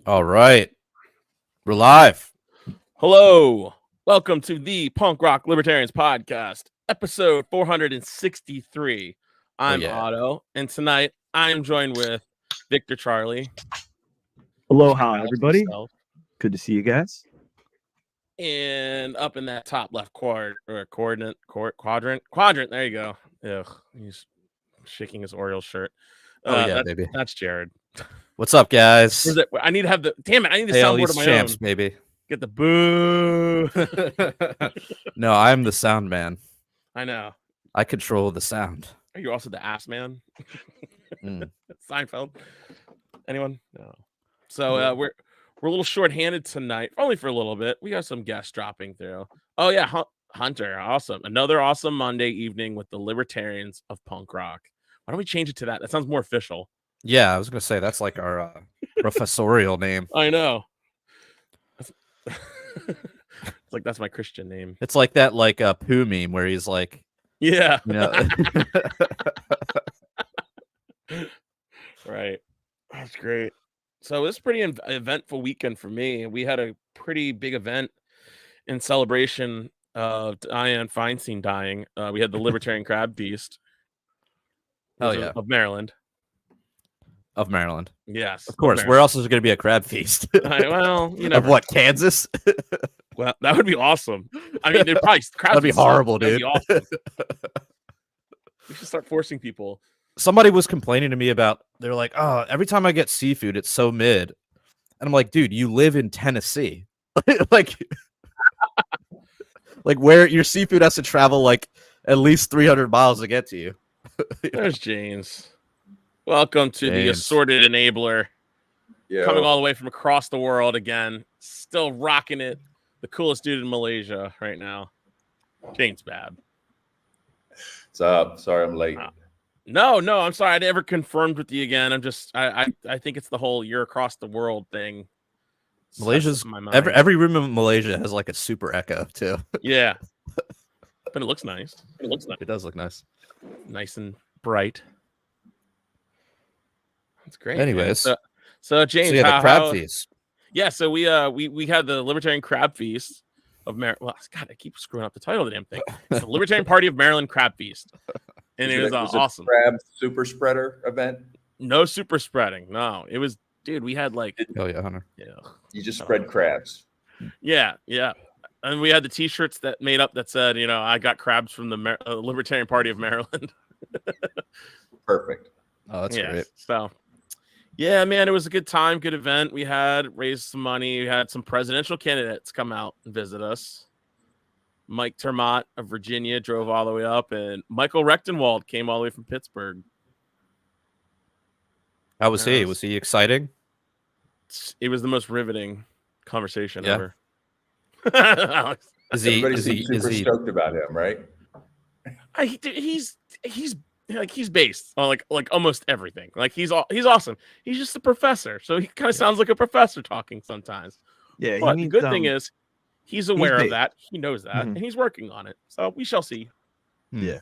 All right. We're live. Hello. Welcome to the Punk Rock Libertarians Podcast, episode 463. I'm yeah. Otto, and tonight I'm joined with Victor Charlie. Aloha, Alex everybody. himself, Good to see you guys. and up in that top left quadrant. There you go. Ugh, he's shaking his Orioles shirt. Baby. That's Jared. What's up, guys? Where's it? I need to have the. Damn it! I need the Hail soundboard of East my champs, own. baby. Get the boo. No, I'm the sound man. I know. I control the sound. Are you also the ass man? Mm. Seinfeld. Anyone? No. So we're a little short-handed tonight, only for a little bit. We got some guests dropping through. Oh yeah, Hunter, awesome! Another awesome Monday evening with the Libertarians of Punk Rock. Why don't we change it to that? That sounds more official. Yeah, I was gonna say that's like our professorial name. I know. It's like that's my Christian name. It's like that poo meme where he's like, Yeah. you know. Right. That's great. So it's pretty eventful weekend for me. We had a pretty big event in celebration of Dianne Feinstein dying. We had the Libertarian Crab Feast. Hell yeah. Of Maryland. Of Maryland. Yes. Of course. Where else is there gonna be a crab feast? Well, you know. Of what, Kansas? Well, that would be awesome. I mean, they'd probably That'd be horrible, dude. That'd be awesome. We should start forcing people. Somebody was complaining to me about, they're like, oh, every time I get seafood, it's so mid. And I'm like, dude, you live in Tennessee. like where your seafood has to travel like at least 300 miles to get to you. There's James. Welcome to the assorted enabler. Yo. Coming all the way from across the world again. Still rocking it. The coolest dude in Malaysia right now. James Bab. What's up? Sorry I'm late. No, I'm sorry. I never confirmed with you again. I'm just I think it's the whole you're across the world thing. Malaysia's every room in Malaysia has like a super echo too. Yeah. But it looks nice. It does look nice. Nice and bright. That's great. Anyways. So James, the crab feast. Yeah, so we had the Libertarian Crab Feast of Maryland. Well, God, I keep screwing up the title of the damn thing. It's the Libertarian Party of Maryland Crab Feast. And it was awesome. Crab super spreader event? No super spreading. No, it was, dude, we had like. Oh, yeah, Hunter. Yeah. You just spread crabs. Yeah. And we had the T-shirts that made up that said, I got crabs from the Libertarian Party of Maryland. Perfect. Oh, that's great. So, yeah, man, it was a good time, good event. We had raised some money. We had some presidential candidates come out and visit us. Mike Termott of Virginia drove all the way up, and Michael Rechtenwald came all the way from Pittsburgh. How was he? Was he exciting? It was the most riveting conversation ever. Everybody's super stoked about him, right? He's based on like almost everything. Like he's awesome. He's just a professor, so he kind of sounds like a professor talking sometimes. Yeah, but the good thing is he's aware of that. He knows that, and he's working on it. So we shall see. Yeah,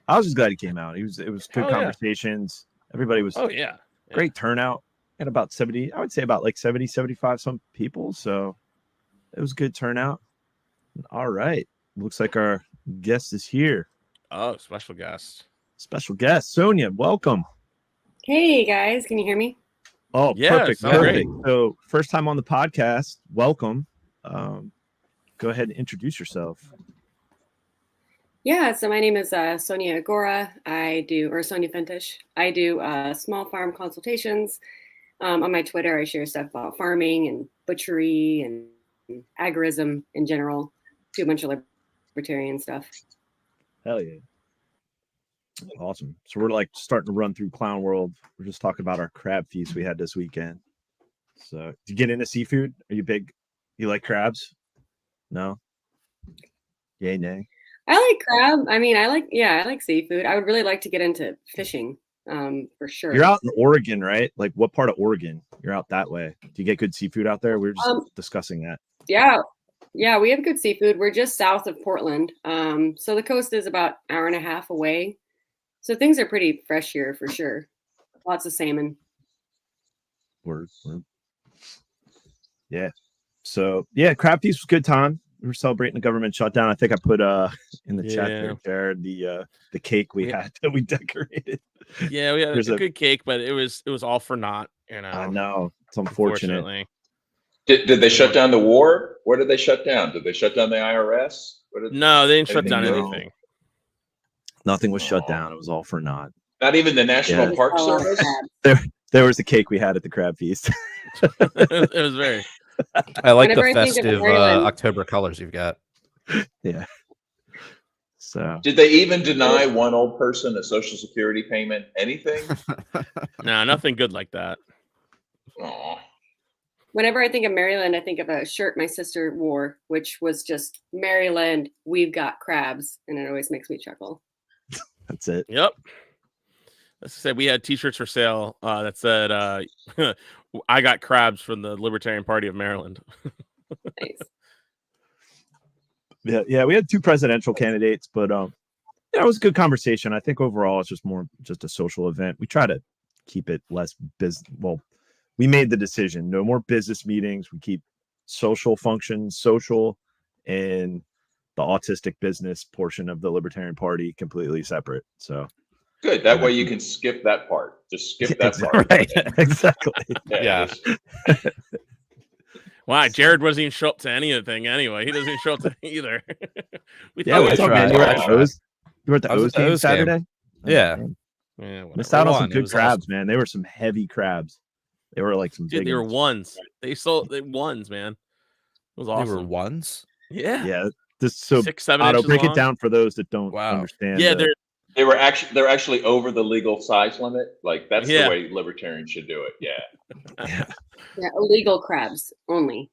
I was just glad he came out. It was good conversations. Everybody was great turnout, and about 70. I would say about like 70, 75 some people. So it was good turnout. All right, looks like our guest is here. Oh, special guest. Sonja, welcome. Hey guys, can you hear me? Oh, yeah, perfect. Great. So first time on the podcast, welcome. Go ahead and introduce yourself. Yeah, so my name is Sonja Agora. Sonja Fentish. I do small farm consultations. On my Twitter, I share stuff about farming and butchery and agorism in general. Do a bunch of libertarian stuff. Hell yeah. Awesome. So we're like starting to run through Clown World. We're just talking about our crab feast we had this weekend. So do you get into seafood? Are you big? You like crabs? No? Yay, nay? I like crab. I mean, I like seafood. I would really like to get into fishing, for sure. You're out in Oregon, right? Like what part of Oregon? You're out that way. Do you get good seafood out there? We were just discussing that. Yeah, we have good seafood. We're just south of Portland. So the coast is about an hour and a half away. So things are pretty fresh here for sure. Lots of salmon. Word. Yeah. So yeah, Crab Feast was a good time. We were celebrating the government shutdown. I think I put in the chat there, Jared, the cake we had that we decorated. Yeah, we had a good cake, but it was all for naught. You know, I know, it's unfortunate. Did they shut down the war? What did they shut down? Did they shut down the IRS? No, they didn't shut down anything. Nothing was shut down. It was all for naught. Not even the National Park Service. There was the cake we had at the Crab Feast. It was very. I like the festive October colors you've got. Yeah. So did they even deny one old person a Social Security payment? Anything? No, nothing good like that. Aww. Whenever I think of Maryland, I think of a shirt my sister wore, which was just Maryland, we've got crabs, and it always makes me chuckle. That's it. Yep. Let's say we had T-shirts for sale that said I got crabs from the Libertarian Party of Maryland. Nice. Yeah, we had two presidential candidates, but it was a good conversation. I think overall it's just a social event. We try to keep it less business. Well, we made the decision, no more business meetings. We keep social functions social, and the autistic business portion of the Libertarian Party completely separate. So good. That way you can skip that part. Just skip that part. Right. Exactly. Yeah. Wow, Jared wasn't even show up to anything anyway. He doesn't even show up to either. We what's up, man? You were at the O's game Saturday? Yeah. Missed out on some good crabs, awesome. Man. They were some heavy crabs. They were like some big. They were ones. They ones, man. It was awesome. They were ones? Yeah. Yeah. This 6, 7 inches break long. It down for those that don't understand. Yeah, they're actually over the legal size limit. Like that's the way libertarians should do it. Yeah. Yeah, illegal crabs only.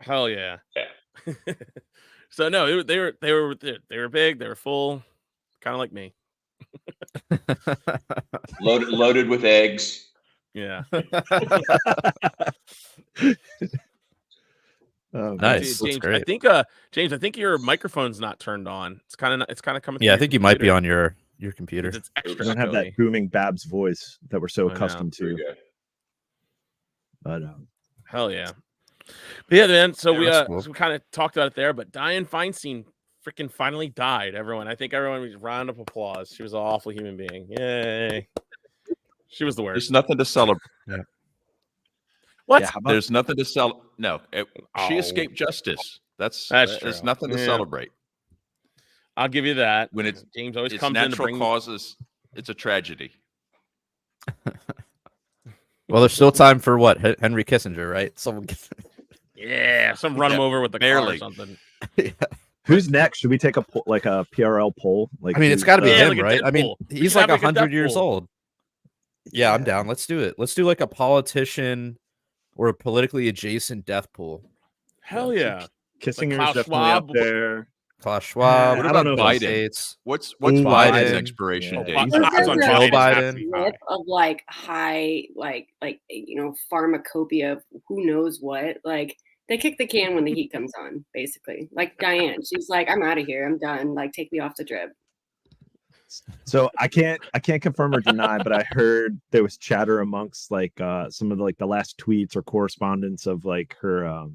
Hell yeah. Yeah. So no, they were big, they were full, kind of like me. loaded with eggs. Yeah. Oh, nice. James, great. I think your microphone's not turned on. It's kind of coming. Yeah, I think you might be on your computer. It's extra. You don't have that booming Babs voice that we're so accustomed to. But hell yeah. But yeah, man. So we kind of talked about it there, but Dianne Feinstein freaking finally died. I think everyone was round of applause. She was an awful human being. Yay. She was the worst. There's nothing to celebrate. Yeah. What? Yeah, there's nothing to celebrate. No, she escaped justice. That's there's nothing to celebrate. I'll give you that. When it's James always it's comes natural in to causes, it's a tragedy. Well, there's still time for what? Henry Kissinger, right? Someone run him over with the car or something. Yeah. Who's next? Should we take a PRL poll? Like, I mean, it's got to be him, like right? I mean, he's like 100 years old. Yeah, I'm down. Let's do it. Let's do like a politician or a politically adjacent death pool. Hell yeah. Kissinger's definitely up there. Klaus Schwab. What about Biden? What's Biden's expiration date? Joe Biden. Of like high, like pharmacopoeia of who knows what. Like they kick the can when the heat comes on, basically. Like Dianne, she's like, I'm out of here. I'm done. Like take me off the drip. So I can't confirm or deny, but I heard there was chatter amongst like some of the last tweets or correspondence of like her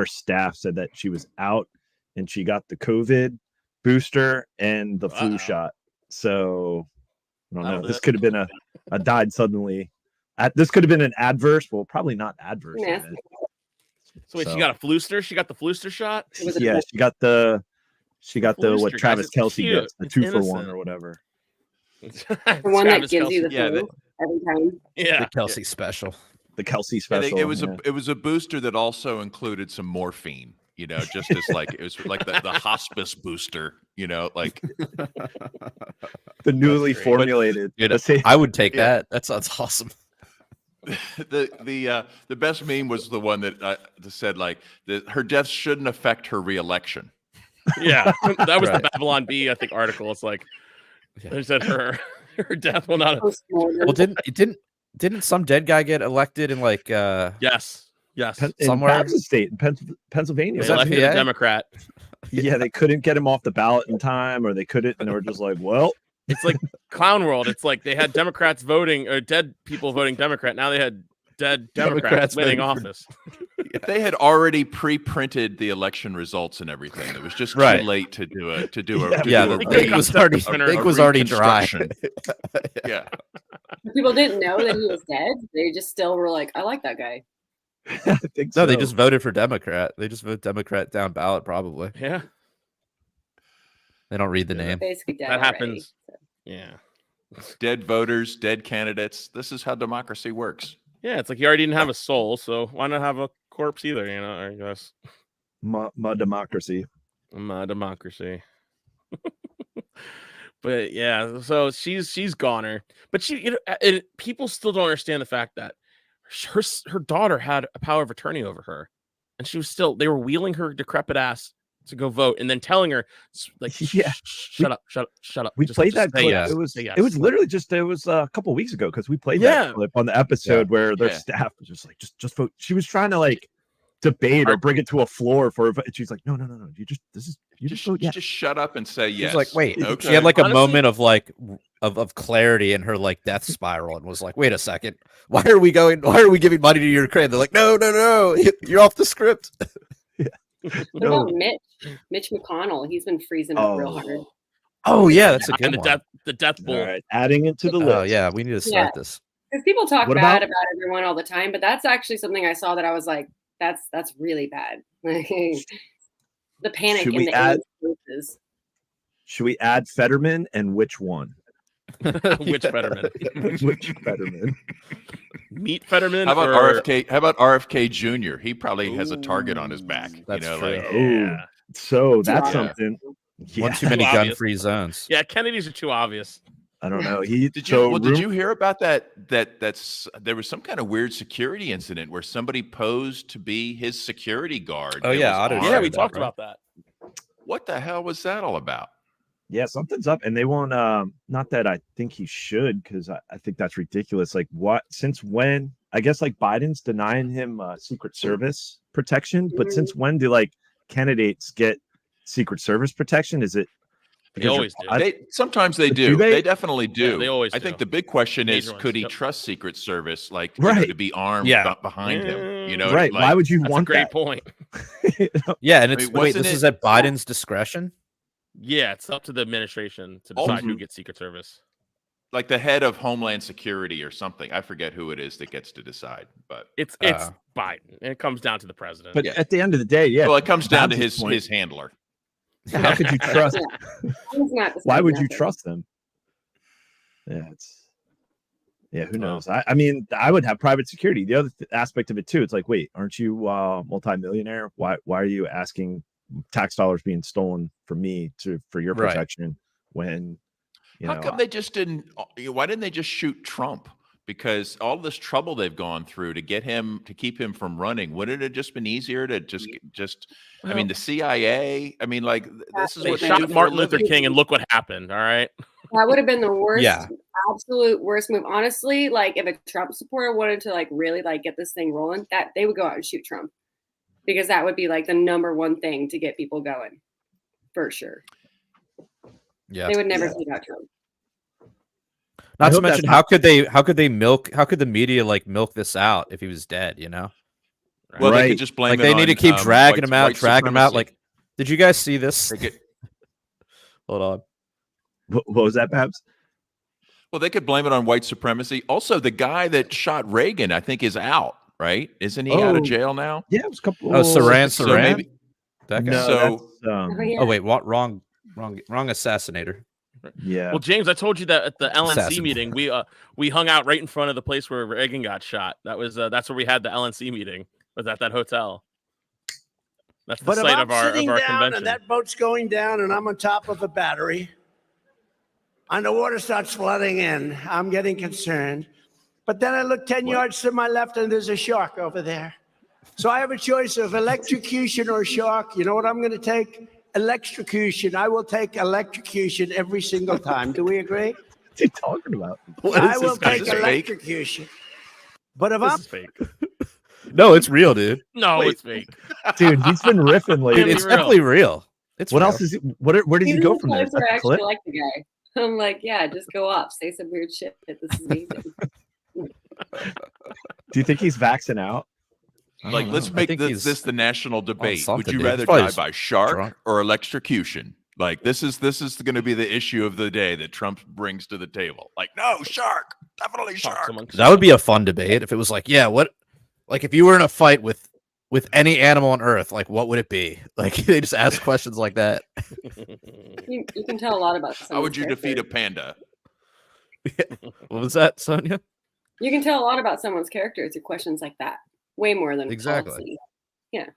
staff said that she was out and she got the COVID booster and the flu shot. So I don't know. This could have been a died suddenly. This could have been an adverse. Well, probably not adverse. So wait, she got a flooster? She got the flooster shot? Yeah, she got the what Travis Kelce gets, the 2-for-1 or whatever. The one that gives you the flu every time. Yeah, the Kelce special. The Kelce special. It was a booster that also included some morphine. Just as like it was like the hospice booster. Like the newly formulated. I would take that. That sounds awesome. The best meme was the one that said like her death shouldn't affect her reelection. Yeah, that was the Babylon Bee, I think, article. It's like they said her death will not. Well, didn't some dead guy get elected in like yes somewhere in state in Pennsylvania? They elected a Democrat. Yeah, they couldn't get him off the ballot in time, or they couldn't, and they were just like, well. It's like Clown World. It's like they had Democrats voting or dead people voting Democrat. Now they had dead Democrats winning office. They had already pre-printed the election results and everything. It was just too late to do a the ink was already dry. Yeah. People didn't know that he was dead. They just still were like, I like that guy. I think No, they just voted for Democrat. They just vote Democrat down ballot, probably. Yeah. They don't read the name. Basically dead That already, happens. so. Yeah. Dead voters, dead candidates. This is how democracy works. Yeah, it's like you already didn't have a soul, so why not have a corpse either? You know, I guess. My democracy. My democracy. But yeah, so she's goner. But people still don't understand the fact that her daughter had a power of attorney over her, and they were wheeling her decrepit ass to go vote, and then telling her like, shut up. We played that clip. Yes, it was literally a couple weeks ago because we played that clip on the episode where their staff was just like, just vote. She was trying to like debate or bring it to a floor for a vote. She's like, no. You just vote yes. Just shut up and say yes. She's like, wait. Okay. She had like a moment of like of clarity in her like death spiral and was like, wait a second, why are we giving money to Ukraine? They're like, no, you're off the script. What about Mitch McConnell? He's been freezing up real hard. Oh yeah, that's a good one. The death bull. All right, adding it to the list. Oh yeah, we need to start this. Because people talk bad about everyone all the time, but that's actually something I saw that I was like, that's really bad. The panic in the places. Should we add Fetterman and which one? Which Fetterman? Which Fetterman? Meat Fetterman? How about RFK? How about RFK Jr.? He probably has a target on his back. That's true. Like, so that's something. Yeah. One too many gun-free zones. Yeah, Kennedy's are too obvious. I don't know. Did you hear about that? There was some kind of weird security incident where somebody posed to be his security guard. Oh yeah, we talked about that. What the hell was that all about? Yeah, something's up, and they won't. Not that I think he should, because I think that's ridiculous. Like, what? Since when? I guess like Biden's denying him Secret Service protection, but since when do like candidates get Secret Service protection? Is it? They always do. Sometimes they do. They definitely do. Yeah, they always do. I think the big question is, could he trust Secret Service, like to be armed behind him? You know, right? Why would you want that? That's a great point. Yeah, and it's this is at Biden's discretion. Yeah, it's up to the administration to decide who gets Secret Service. Like the head of Homeland Security or something. I forget who it is that gets to decide, but it's Biden, and it comes down to the president. But at the end of the day, well, it comes down to his handler. How could you trust? Why would you trust them? Yeah, who knows? I mean, I would have private security. The other aspect of it too, it's like, wait, aren't you multimillionaire? Why are you asking tax dollars being stolen from me for your protection when how come they just didn't? Why didn't they just shoot Trump? Because all this trouble they've gone through to keep him from running, wouldn't it have just been easier to I mean, the CIA, I mean, like this is they what shot Martin Luther King, and look what happened. All right. That would have been the worst, absolute worst move. Honestly, like if a Trump supporter wanted to like really like get this thing rolling, that they would go out and shoot Trump, because that would be like the number one thing to get people going, for sure. Yeah, they would never take out Trump. Not to mention, how could the media like milk this out if he was dead? You know. Well, they could just blame. Like they need to keep dragging him out, dragging him out. Like, did you guys see this? Hold on. What was that, Babs? Well, they could blame it on white supremacy. Also, the guy that shot Reagan, I think, is out. Right? Isn't he out of jail now? Yeah, it was a couple. Saran. So maybe that guy. No, oh wait, what? Wrong assassinator. Yeah. Well, James, I told you that at the LNC meeting, we hung out right in front of the place where Reagan got shot. That was that's where we had the LNC meeting. Was at that hotel. That's the site of our convention. And that boat's going down, and I'm on top of a battery. And the water starts flooding in. I'm getting concerned. But then I look 10 yards to my left, and there's a shark over there. So I have a choice of electrocution or shark. You know what I'm going to take? Electrocution. I will take electrocution every single time. Do we agree? What's he talking about? I will take electrocution. But if I'm fake. No, it's real, dude. No, it's fake. Dude, he's been riffing lately. It's definitely real. What else is it? Where did he go from there? I actually like the guy. I'm like, yeah, just go up, say some weird shit. This is amazing. Do you think he's vaxxing out? Like, let's make this the national debate. Would you rather die by shark or electrocution? Like, this is going to be the issue of the day that Trump brings to the table. Like, no, shark, definitely shark. That would be a fun debate if it was like, yeah, what, like if you were in a fight with any animal on Earth, like what would it be? Like they just ask questions like that. You can tell a lot about. How would you defeat a panda? What was that, Sonja? You can tell a lot about someone's character through questions like that. Way more than policy. Yeah.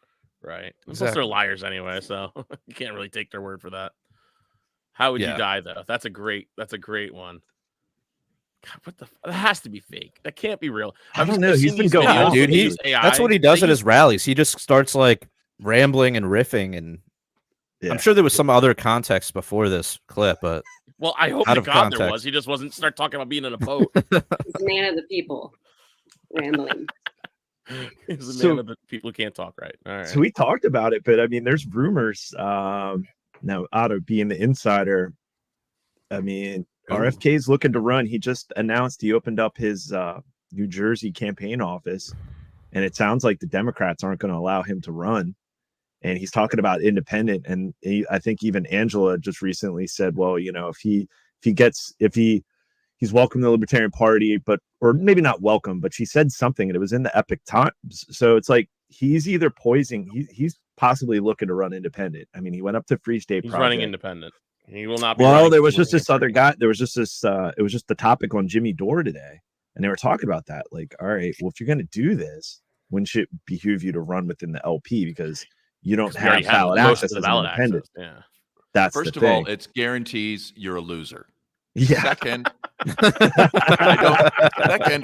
Right. Plus they're liars anyway, so you can't really take their word for that. How would you die though? That's a great one. God, what the? That has to be fake. That can't be real. I don't know. He's been going on, dude. That's what he does at his rallies. He just starts like rambling and riffing, and I'm sure there was some other context before this clip, but well, I hope to God there was. He just wasn't start talking about being in a boat. He's a man of the people, rambling. He's a man of the people who can't talk right. All right. So we talked about it, but I mean, there's rumors now out of being the insider. I mean, RFK is looking to run. He just announced he opened up his New Jersey campaign office, and it sounds like the Democrats aren't going to allow him to run. And he's talking about independent. And I think even Angela just recently said, well, you know, if he's welcome to the Libertarian Party, or maybe not welcome, but she said something, and it was in the Epic Times. So it's like he's either he's possibly looking to run independent. I mean, he went up to Free State. He's Project. running independent. He will not be. Well, there was just this other guy. There was just this. It was just the topic on Jimmy Dore today, and they were talking about that. Like, all right, well, if you're going to do this, wouldn't it behoove you to run within the LP because you don't have ballot access as an independent? Yeah, that's first of all, it's guarantees you're a loser. Yeah. Second,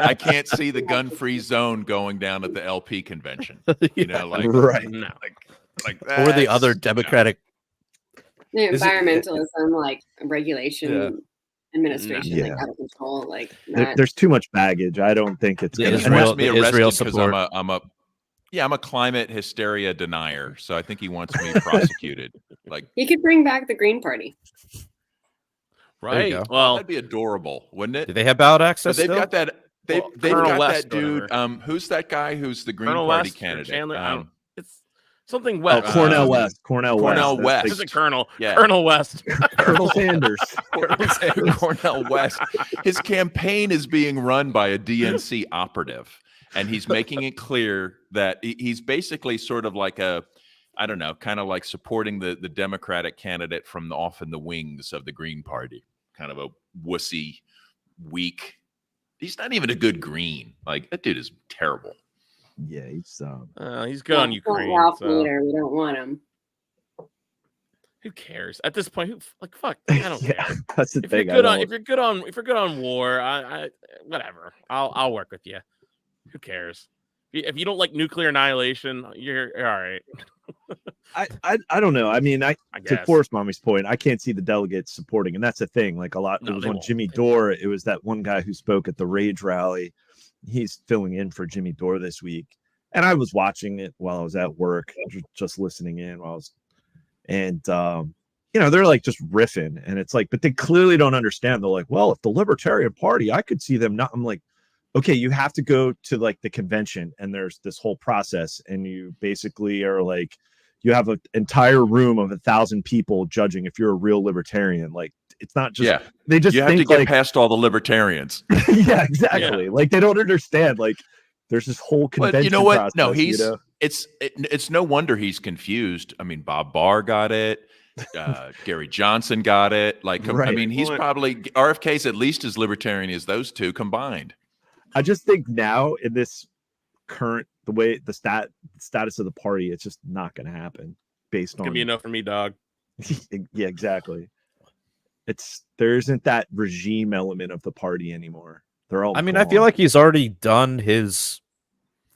I can't see the gun-free zone going down at the LP convention. You know, like right, no, like that, or the other Democratic. The environmentalism, like regulation, administration, like out of control. Like there's too much baggage. I don't think it's going to Israel support. I'm a climate hysteria denier, so I think he wants me prosecuted. Like he could bring back the Green Party. Right. Well, that'd be adorable, wouldn't it? Do they have ballot access? They've still? got that. They've got that dude. Who's that guy? Who's the Green Party candidate? It's something West. Cornell West. Cornell West. This is Colonel. Yeah. Colonel West. Colonel Sanders. Cornell West. His campaign is being run by a DNC operative, and he's making it clear that he's basically sort of like I don't know, kind of like supporting the Democratic candidate from off in the wings of the Green Party. Kind of a wussy, weak. He's not even a good green. Like that dude is terrible. Yeah, he's good on Ukraine. Ralph Nader, we don't want him. Who cares at this point? Fuck. I don't care. That's the thing. If you're good on war, I whatever. I'll work with you. Who cares? If you don't like nuclear annihilation, you're all right. I don't know. I mean, to Forrest Mommy's point, I can't see the delegates supporting, and that's the thing. Like it was on Jimmy Dore. It was that one guy who spoke at the Rage rally. He's filling in for Jimmy Dore this week, and I was watching it while I was at work, just listening in and they're like just riffing, and it's like, but they clearly don't understand. They're like, well, if the Libertarian Party, I could see them not. I'm like, okay, you have to go to like the convention, and there's this whole process, and you basically are like, you have an entire room of 1,000 people judging if you're a real libertarian. Like, it's not just they just you have to get past all the libertarians. Yeah, exactly. Like they don't understand. Like there's this whole convention. But you know what? Process, no, it's no wonder he's confused. I mean, Bob Barr got it. Gary Johnson got it. Like, right. I mean, he's probably RFK's at least as libertarian as those two combined. I just think now in this current the status of the party, it's just not going to happen based on. It's gonna be enough for me, dog. Yeah, exactly. There isn't that regime element of the party anymore. They're all. I mean, I feel like he's already done his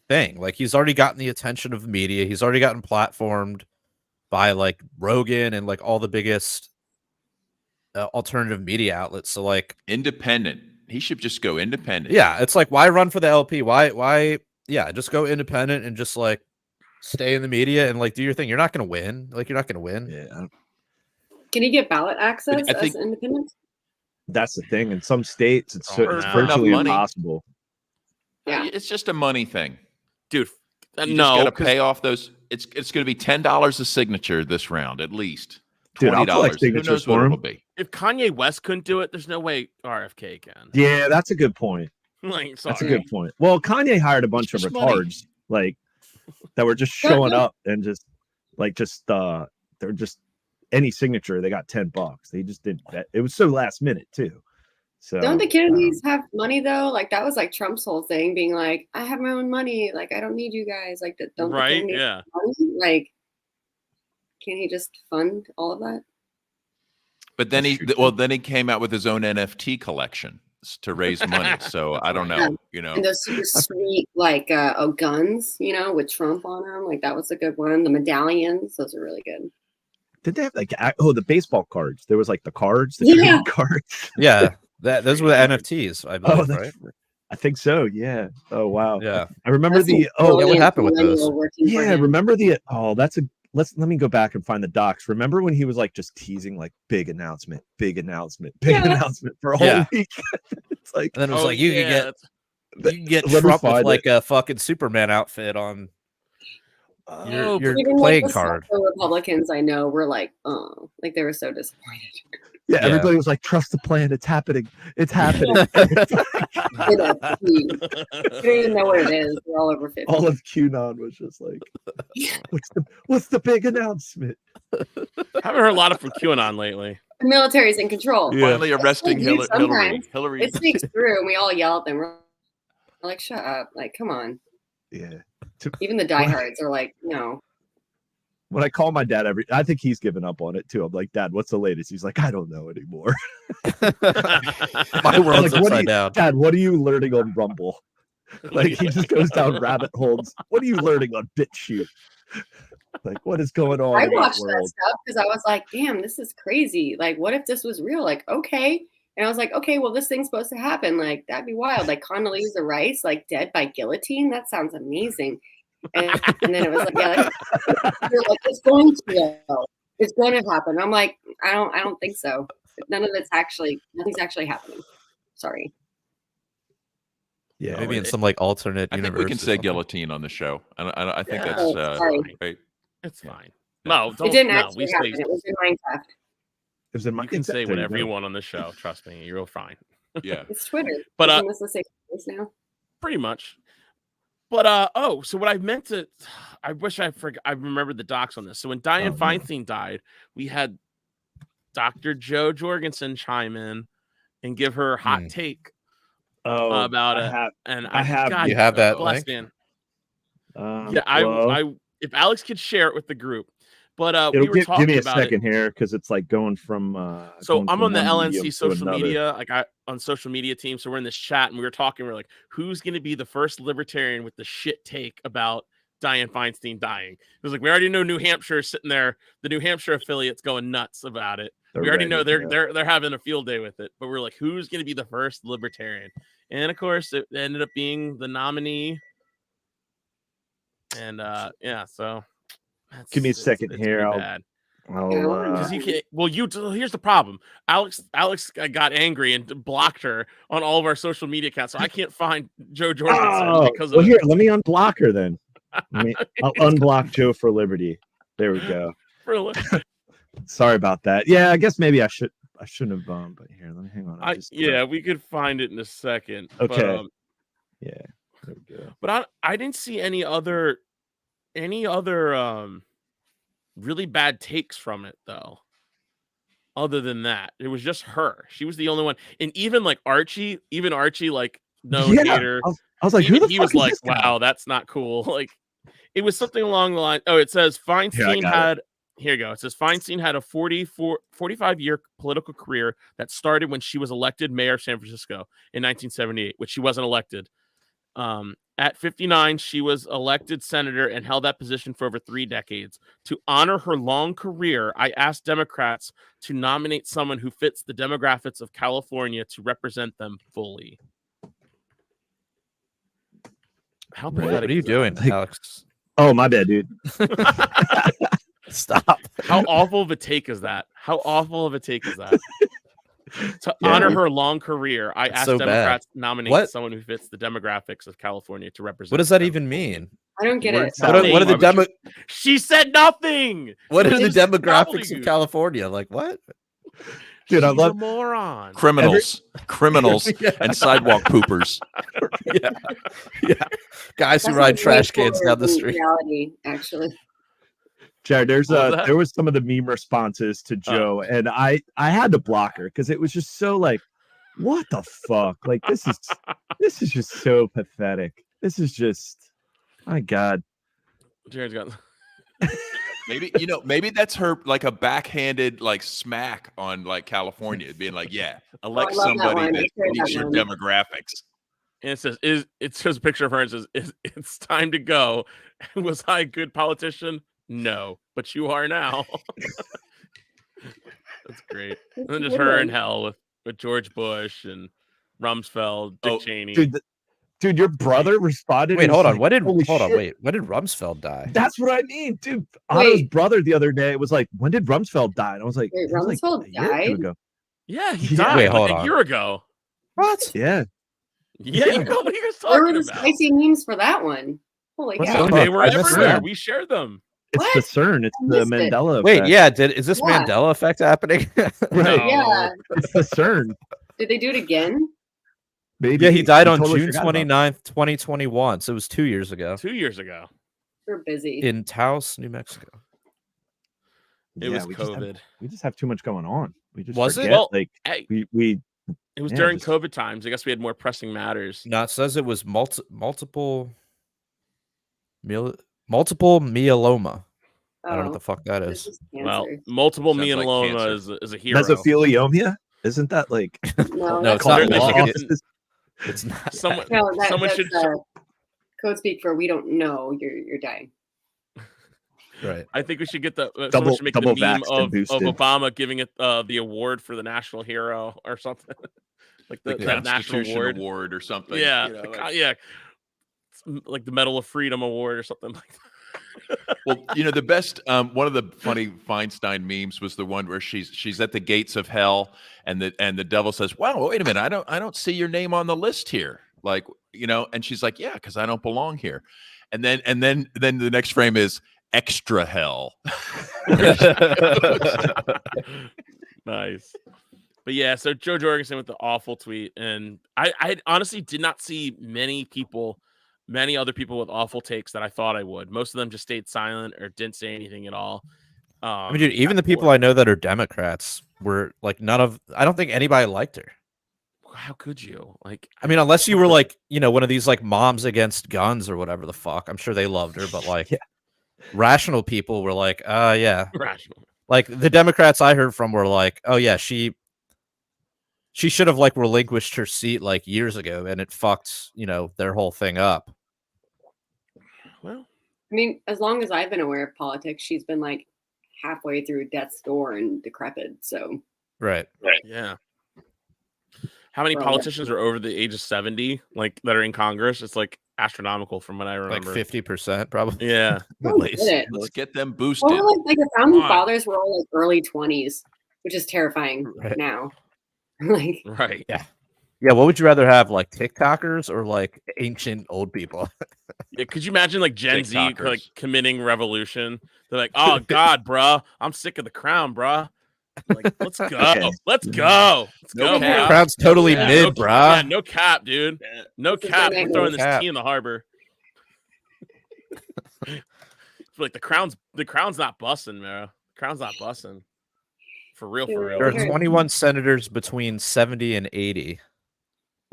thing. Like he's already gotten the attention of the media. He's already gotten platformed by like Rogan and like all the biggest alternative media outlets. So like independent. He should just go independent. Yeah, it's like, why run for the LP? Why? Yeah, just go independent and just like stay in the media and like do your thing. You're not going to win. Like you're not going to win. Yeah. Can you get ballot access as independent? That's the thing. In some states, it's virtually impossible. Yeah, it's just a money thing, dude. You just got to pay off those. It's going to be $10 a signature this round at least. Dude, I'll collect $20. signatures Who knows for what him. it'll be? If Kanye West couldn't do it, there's no way RFK can. Yeah, that's a good point. Like, that's a good point. Well, Kanye hired a bunch of retards like that were just showing up and just they're just any signature they got $10. They just didn't bet. It was so last minute too. So don't the Kennedys have money though? Like that was like Trump's whole thing, being like, I have my own money. Like I don't need you guys. Like don't the Kennedys have money? Like can he just fund all of that? But then he came out with his own NFT collection to raise money. So I don't know, And those super sweet like guns, with Trump on them. Like that was a good one. The medallions, those are really good. Did they have like the baseball cards? There was like the cards, the cards. Yeah, those were the NFTs, I believe, right? I think so. Yeah. Oh wow. Yeah. I remember what happened with those? Yeah, remember let me go back and find the docs. Remember when he was like just teasing like big announcement for a whole week? It's like, and then it was like you can get Trump with like a fucking Superman outfit on your playing card. The Republicans I know were like, oh, like they were so disappointed. Yeah, everybody was like, trust the plan. It's happening. It's happening. You don't even know what it is. We're all over 50. All of QAnon was just like, what's the big announcement? I haven't heard a lot from QAnon lately. The military's in control. Yeah. Finally arresting Hillary. It sneaks through and we all yell at them. We're like, shut up. Like, come on. Yeah. Even the diehards are like, no. When I call my dad I think he's given up on it too. I'm like, Dad, what's the latest? He's like, I don't know anymore. My world's upside down. Dad, what are you learning on Rumble? Like he just goes down rabbit holes. What are you learning on BitChute? Like, what is going on? I watched that stuff because I was like, damn, this is crazy. Like, what if this was real? Like, okay. And I was like, okay, well, this thing's supposed to happen. Like, that'd be wild. Like Condoleezza Rice, like dead by guillotine. That sounds amazing. And then it was like, yeah, like it's going to go. It's going to happen. I'm like, I don't think so. Nothing's actually happening. Sorry. Yeah, maybe in some like alternate universe. I think we can say guillotine on the show. I think that's right. It's fine. No, it didn't actually happen. It was in Minecraft. It was in Minecraft. You can say whatever you want on the show. Trust me, you're fine. Yeah, it's Twitter. But isn't this the same place now? Pretty much. But so what I meant to, I wish I remembered the docs on this. So when Dianne Feinstein died, we had Dr. Joe Jorgensen chime in and give her hot take about it. I have you have that link? I if Alex could share it with the group. But we were talking give me a about second here because it's like going from. So I'm on the LNC social media, on social media team. So we're in this chat and we were talking. We're like, who's going to be the first libertarian with the shit take about Dianne Feinstein dying? It was like we already know New Hampshire is sitting there. The New Hampshire affiliate's going nuts about it. We already know they're having a field day with it. But we're like, who's going to be the first libertarian? And of course, it ended up being the nominee. And so. Give me a second here. Because you can't. Well, here's the problem. Alex got angry and blocked her on all of our social media accounts, so I can't find Joe Jorgensen because of. Well, here, let me unblock her then. I'll unblock Joe for Liberty. There we go. Sorry about that. Yeah, I guess maybe I shouldn't have. But here, let me hang on. We could find it in a second. Okay. But, yeah. There we go. But I didn't see any other really bad takes from it though. Other than that, it was just her. She was the only one, and even Archie, like hater. I was like, who the he fuck was is like, this guy? wow, that's not cool. Like, it was something along the line. Oh, it says Feinstein had. Here you go. It says Feinstein had a 45-year political career that started when she was elected mayor of San Francisco in 1978, which she wasn't elected. At 59, she was elected senator and held that position for over 3 decades. To honor her long career, I asked Democrats to nominate someone who fits the demographics of California to represent them fully. How pathetic? What are you doing, Alex? Oh, my bad, dude. Stop. How awful of a take is that? To honor her long career, I asked Democrats to nominate someone who fits the demographics of California to represent. What does that even mean? I don't get it. What are the demo? She said nothing. What are the demographics of California? Like what? Dude, I love a moron. Criminals, and sidewalk poopers. Yeah. Guys who ride trash cans down the street. Reality, actually. Jared, there was some of the meme responses to Joe, and I had to block her because it was just so like, what the fuck? Like this is just so pathetic. This is just, my God. Jared's got. Maybe that's her like a backhanded like smack on like California, being like, yeah, elect somebody that meets your demographics. And it says, it shows a picture of her and says, it's time to go. Was I a good politician? No, but you are now. That's great. And then just her in hell with George Bush and Rumsfeld, Dick Cheney. Dude, your brother responded. Wait, hold on. When did Rumsfeld die? That's what I mean, dude. Otto's brother the other day was like, "When did Rumsfeld die?" And I was like, "Wait, Rumsfeld died?" Yeah, he died. Wait, hold on. A year ago. What? Yeah. What are you guys talking Where were the about? spicy memes for that one? Holy cow! They were everywhere. We shared them. It's the CERN. It's the Mandela effect. Wait, yeah. Is this Mandela effect happening? Right. Yeah. It's the CERN. Did they do it again? Maybe. Yeah, he died on June 29th, 2021. So it was 2 years ago. 2 years ago. We're busy. In Taos, New Mexico. It was COVID. We just have too much going on. We just was forget, it? Well, like we it was during COVID times. I guess we had more pressing matters. No, it says it was multiple myeloma. I don't know what the fuck that is. Well, multiple Sounds myeloma like is a hero. Mesothelioma? Isn't that like No, it's not. It's not. Someone should code speak for we don't know you're dying. Right. I think we should get someone should make the meme of Obama giving it the award for the national hero or something. Like the national award or something. Yeah. Like the Medal of Freedom award or something like that. Well, the best one of the funny Feinstein memes was the one where she's at the gates of hell and the devil says, "Wow, wait a minute, I don't see your name on the list here." Like, and she's like, "Yeah, because I don't belong here." And then the next frame is extra hell. Nice. But yeah, so Joe Jorgensen with the awful tweet, and I honestly did not see many other people with awful takes that I thought I would. Most of them just stayed silent or didn't say anything at all. I mean, dude, even the people I know that are Democrats were like I don't think anybody liked her. How could you? Like, I mean, unless you were like, one of these like moms against guns or whatever the fuck. I'm sure they loved her, but like rational people were like, yeah. Rational. Like the Democrats I heard from were like, oh yeah, she should have like relinquished her seat like years ago, and it fucked, their whole thing up. Well, I mean, as long as I've been aware of politics, she's been like halfway through death's door and decrepit. So right. Yeah. How many politicians are over the age of 70, like that are in Congress? It's like astronomical from what I remember. Like 50%, probably. Yeah. At least. Let's get them boosted. Well, like the founding fathers were all like early 20s, which is terrifying now. Like, right. Yeah. Yeah. What would you rather have, like TikTokers or like ancient old people? Yeah, could you imagine like Gen Z like committing revolution? They're like, oh God, bruh, I'm sick of the crown, bruh. Like, let's go. Let's go. Let's go. The crown's totally mid, bruh. Yeah, no cap, dude. No cap. We're throwing this tea in the harbor. It's like the crown's not busting, man. The crown's not busting. For real. There are 21 senators between 70 and 80.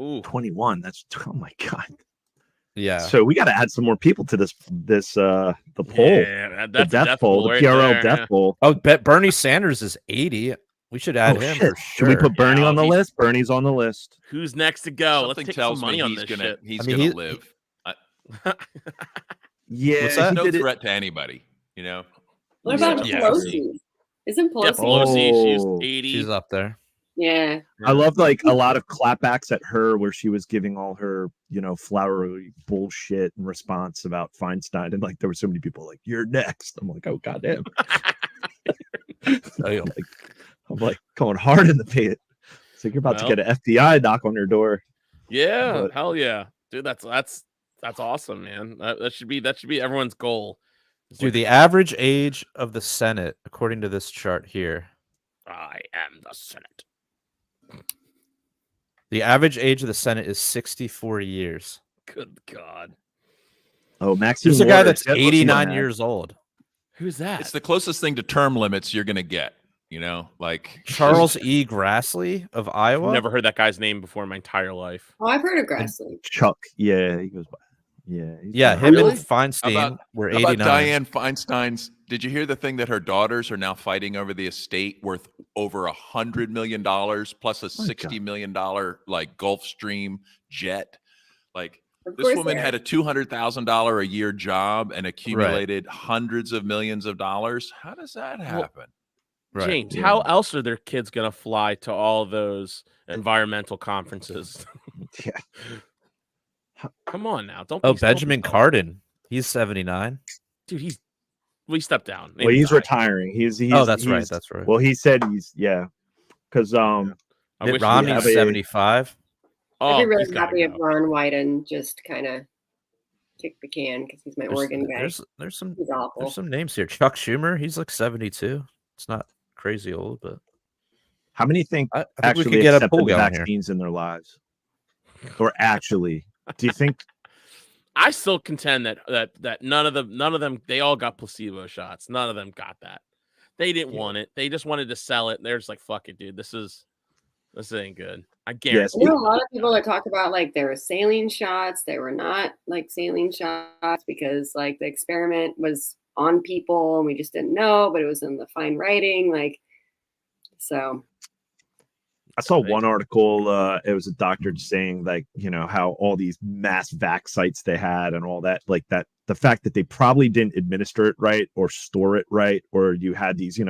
Ooh, 21. That's, oh my God. Yeah. So we got to add some more people to this the poll. Yeah, the death poll, the PRL death poll. Oh, Bernie Sanders is 80. We should add him for sure. Should we put Bernie on the list? Bernie's on the list. Who's next to go? Something Let's take tells some money me on this shit. He's gonna live. Yeah, he's no threat to anybody. what about Pelosi? Isn't Pelosi? Yeah, Pelosi. She's 80. She's up there. Yeah. I love like a lot of clapbacks at her where she was giving all her, flowery bullshit in response about Feinstein. And like there were so many people like, you're next. I'm like, oh goddamn. I'm like going hard in the paint. So you're about to get an FBI knock on your door. Yeah, hell yeah. Dude, that's That's awesome, man. That should be everyone's goal. Dude, the average age of the Senate, according to this chart here. I am the Senate. The average age of the Senate is 64 years. Good God. Oh, Maxine There's a guy Waters. that's 89 years old. Who's that? It's the closest thing to term limits you're going to get, like Charles E. Grassley of Iowa. Never heard that guy's name before in my entire life. Oh, I've heard of Grassley. Chuck. Yeah, he goes by. Yeah, him and Feinstein were 89. How about Dianne Feinstein's? Did you hear the thing that her daughters are now fighting over the estate worth over $100 million plus a $60 million like Gulfstream jet? Like this woman had a $200,000 a year job and accumulated hundreds of millions of dollars. How does that happen? Well, James, how else are their kids going to fly to all those environmental conferences? Yeah. Come on now. Don't Benjamin Cardin. He's 79. Dude, we stepped down. Well, he's retiring. He's that's right. Well, he said because Mitt Romney's 75. I'd be really happy if Ron Wyden just kind of kicked the can because he's my Oregon guy. There's some names here. Chuck Schumer, he's like 72. It's not crazy old, but how many think I actually we could get accepted a poll vaccines in their lives, or actually? Do you think? I still contend that none of them they all got placebo shots. None of them got that. They didn't want it. They just wanted to sell it. They're just like, fuck it, dude. This ain't good. I guarantee. I know a lot of people that talk about like there were saline shots. They were not like saline shots because like the experiment was on people and we just didn't know, but it was in the fine writing. Like, so. I saw one article. It was a doctor just saying like, how all these mass vax sites they had and all that, like that, the fact that they probably didn't administer it right or store it right, or you had these,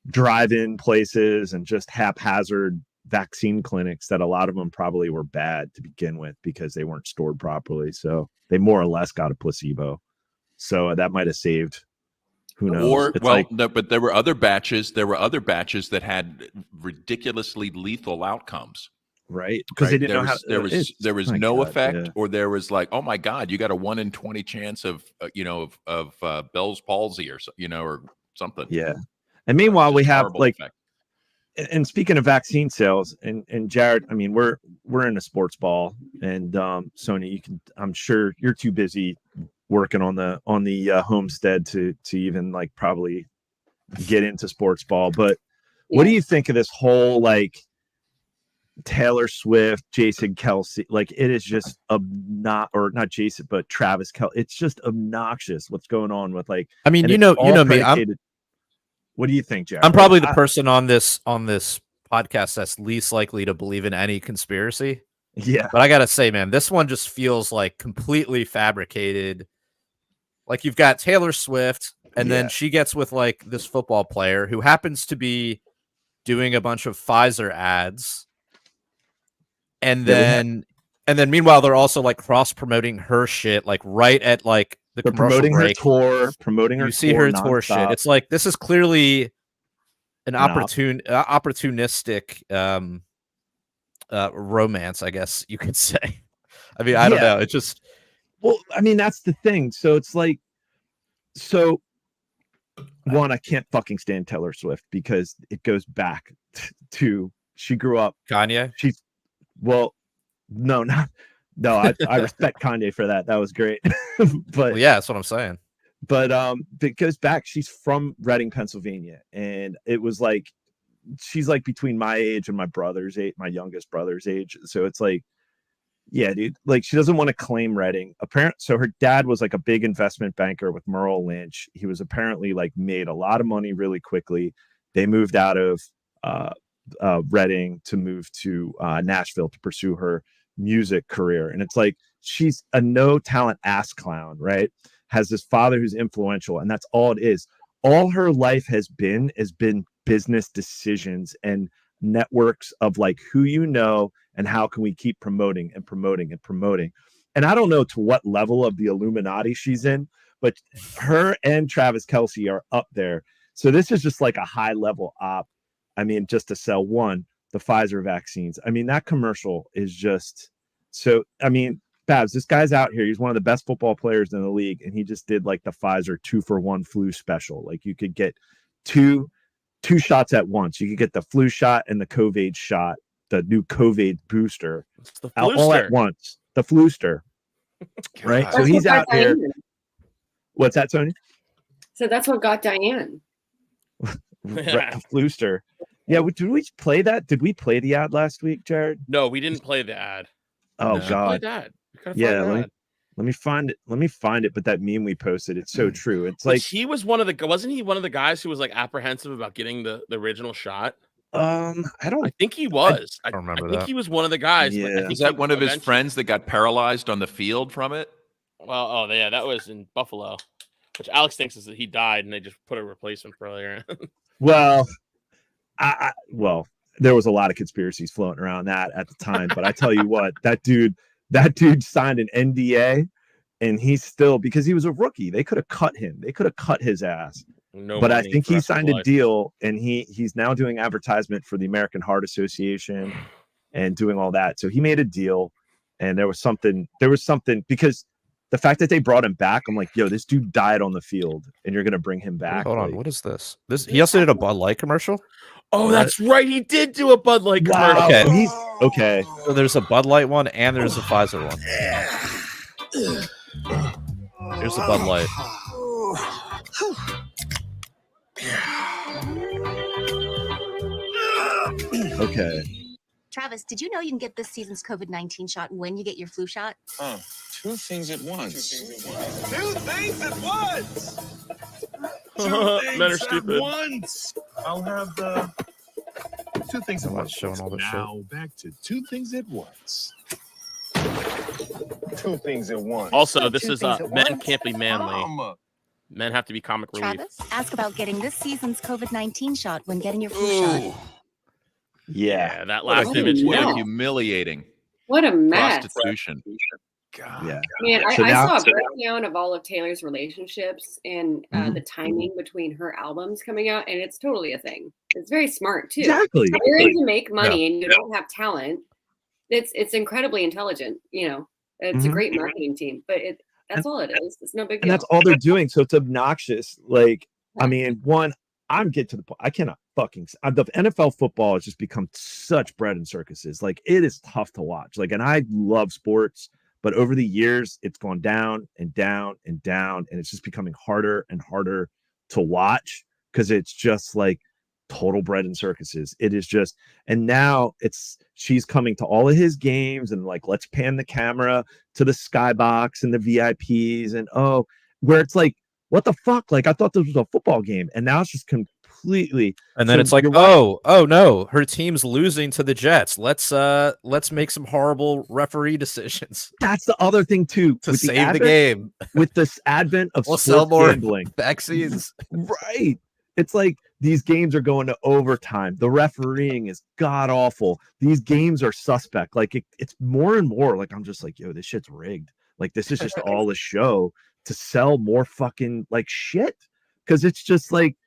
drive-in places and just haphazard vaccine clinics that a lot of them probably were bad to begin with because they weren't stored properly. So they more or less got a placebo. So that might have saved. Who knows? But there were other batches. There were other batches that had ridiculously lethal outcomes. Right, because they didn't know how there was no effect, or there was like, oh my God, you got a 1 in 20 chance of Bell's palsy or something. Yeah, and meanwhile we have like, and speaking of vaccine sales, and Jared, I mean we're in a sports ball, and Sonja, I'm sure you're too busy working on the homestead to even like probably get into sports ball. But what do you think of this whole like Taylor Swift, Jason Kelce? Like it is just not Jason, but Travis Kelce. It's just obnoxious what's going on with like. I mean, you know me. What do you think, Jared? I'm probably the person on this podcast that's least likely to believe in any conspiracy. Yeah, but I gotta say, man, this one just feels like completely fabricated. Like you've got Taylor Swift, and then she gets with like this football player who happens to be doing a bunch of Pfizer ads. And then meanwhile, they're also like cross promoting her shit, like right at like the commercial break. Promoting her you see her tour shit. It's like, this is clearly an opportunistic romance, I guess you could say. I mean, I don't know. It's just, well, I mean, that's the thing. So it's like, one, I can't fucking stand Taylor Swift because it goes back to she grew up. Kanye? I respect Kanye for that. That was great. But yeah, that's what I'm saying. But it goes back. She's from Reading, Pennsylvania, and it was like she's like between my age and my youngest brother's age. So it's like, yeah, dude, like she doesn't want to claim Reading. So her dad was like a big investment banker with Merrill Lynch. He was apparently like made a lot of money really quickly. They moved out of Reading to move to Nashville to pursue her music career. And it's like, she's a no talent ass clown, right? Has this father who's influential, and that's all it is. All her life has been business decisions and networks of like who and how can we keep promoting and promoting and promoting. And I don't know to what level of the Illuminati she's in, but her and Travis Kelce are up there. So this is just like a high level op. I mean, just to sell the Pfizer vaccines. I mean, that commercial is just so, I mean, Babs, this guy's out here. He's one of the best football players in the league, and he just did like the Pfizer 2-for-1 flu special. Like you could get two shots at once. You could get the flu shot and the COVID shot, the new COVID booster, It's the all at once. The Fluster, right? So he's out here. What's that, Tony? So that's what got Diane. The Fluster. Yeah, did we play that? Did we play the ad last week, Jared? No, we didn't play the ad. Oh God. Yeah, let me find it. Let me find it. But that meme we posted, it's so true. It's like he was wasn't he one of the guys who was like apprehensive about getting the original shot? I think he was. I don't remember I think he was one of the guys. Yeah. I think Is that one of his friends that got paralyzed on the field from it? Well, yeah, that was in Buffalo, which Alex thinks is that he died and they just put a replacement for earlier. Well, well, there was a lot of conspiracies floating around that at the time, but I tell you what, that dude signed an NDA, and he's still, because he was a rookie, they could have cut him. They could have cut his ass. But I think he signed a deal, and he's now doing advertisement for the American Heart Association and doing all that. So he made a deal, and there was something because the fact that they brought him back, I'm like, yo, this dude died on the field, and you're gonna bring him back. Hold on, what is this? He also did a Bud Light commercial. Oh, that's right. He did do a Bud Light commercial. Okay, okay. So there's a Bud Light one, and there's a Pfizer one. Here's the Bud Light. Okay. Travis, did you know you can get this season's COVID-19 shot when you get your flu shot? Two things at once. Men are stupid. I'll have the two things at I'm not once. showing all this Now back to two things at once. Two things at once. Also, this is men can't be manly. Men have to be comic relief. Travis, ask about getting this season's COVID-19 shot when getting your flu shot. Yeah, that last image. What humiliating. What a mess. Prostitution. God. Yeah. Man, I saw a breakdown of all of Taylor's relationships and the timing between her albums coming out, and it's totally a thing. It's very smart too. Exactly. If you're in to make money and you don't have talent, it's incredibly intelligent. You know, it's a great marketing team, but that's all it is. It's no big deal. And that's all they're doing. So it's obnoxious. Like, I mean, I'm getting to the point. I cannot the NFL football has just become such bread and circuses. Like, it is tough to watch. Like, and I love sports, but over the years, it's gone down and down and down, and it's just becoming harder and harder to watch because it's just like total bread and circuses. It is just, and now she's coming to all of his games and like, let's pan the camera to the skybox and the VIPs and where it's like, what the fuck? Like, I thought this was a football game, and now it's just completely. And then it's like, oh no, her team's losing to the Jets. Let's make some horrible referee decisions. That's the other thing too, to save the game with this advent of we'll sell more gambling vaccines. Right. It's like these games are going to overtime. The refereeing is god awful. These games are suspect. Like it's more and more like I'm just like, yo, this shit's rigged. Like this is just all a show to sell more fucking like shit. Because it's just like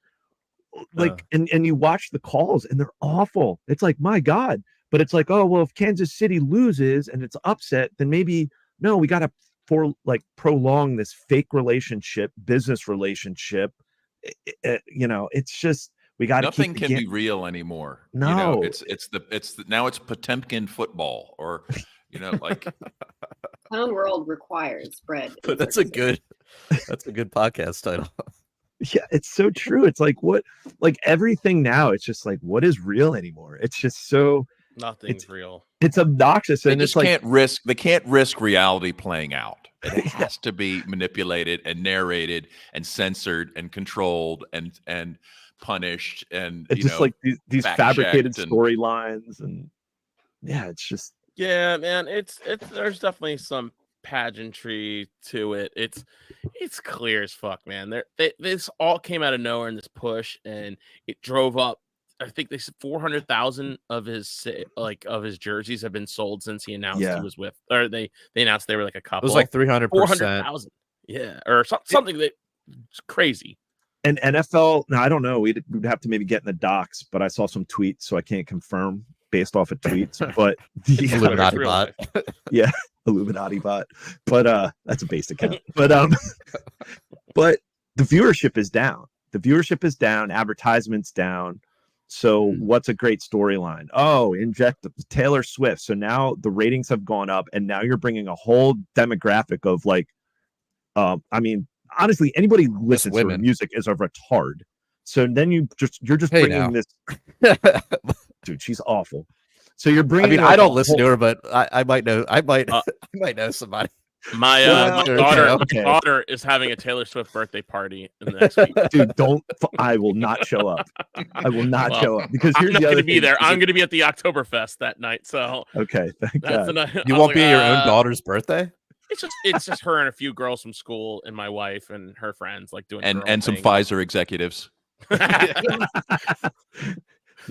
and you watch the calls and they're awful. It's like, my God. But it's like, oh well, if Kansas City loses and it's upset, then maybe no, we got to prolong this fake business relationship. It's just we got nothing can be real anymore. No, it's now it's Potemkin football, or like Clown World requires bread. But that's a good podcast title. Yeah, it's so true. It's like everything now. It's just like, what is real anymore? It's just so nothing's real. It's obnoxious, and they can't risk reality playing out. It has to be manipulated and narrated and censored and controlled and punished and it's just like these fabricated storylines and it's just man. It's there's definitely some pageantry to it. It's clear as fuck, man. This all came out of nowhere in this push, and it drove up. I think they said 400,000 of his jerseys have been sold since he announced he was with, or they announced they were like a couple. It was like 300%. 400,000. Yeah, or something that it's crazy. And NFL, now I don't know. We'd have to maybe get in the docs, but I saw some tweets, so I can't confirm. based off of tweets, but the Illuminati bot. Yeah, Illuminati bot. But that's a base account. But but the viewership is down. The viewership is down, advertisements down. So what's a great storyline? Oh, inject Taylor Swift. So now the ratings have gone up, and now you're bringing a whole demographic of like, I mean, honestly, anybody who listens to her music is a retard. So then you're just bringing this, dude. She's awful. So you're bringing. I mean, I don't listen to her, but I might know. I might know somebody. My daughter is having a Taylor Swift birthday party in the next week. Dude, I will not show up. I will not show up because here's I'm not the other going to be thing. there. I'm going to be at the Oktoberfest that night. So okay, thank God. You won't be at your own daughter's birthday. It's just her and a few girls from school and my wife and her friends like doing and some Pfizer executives. The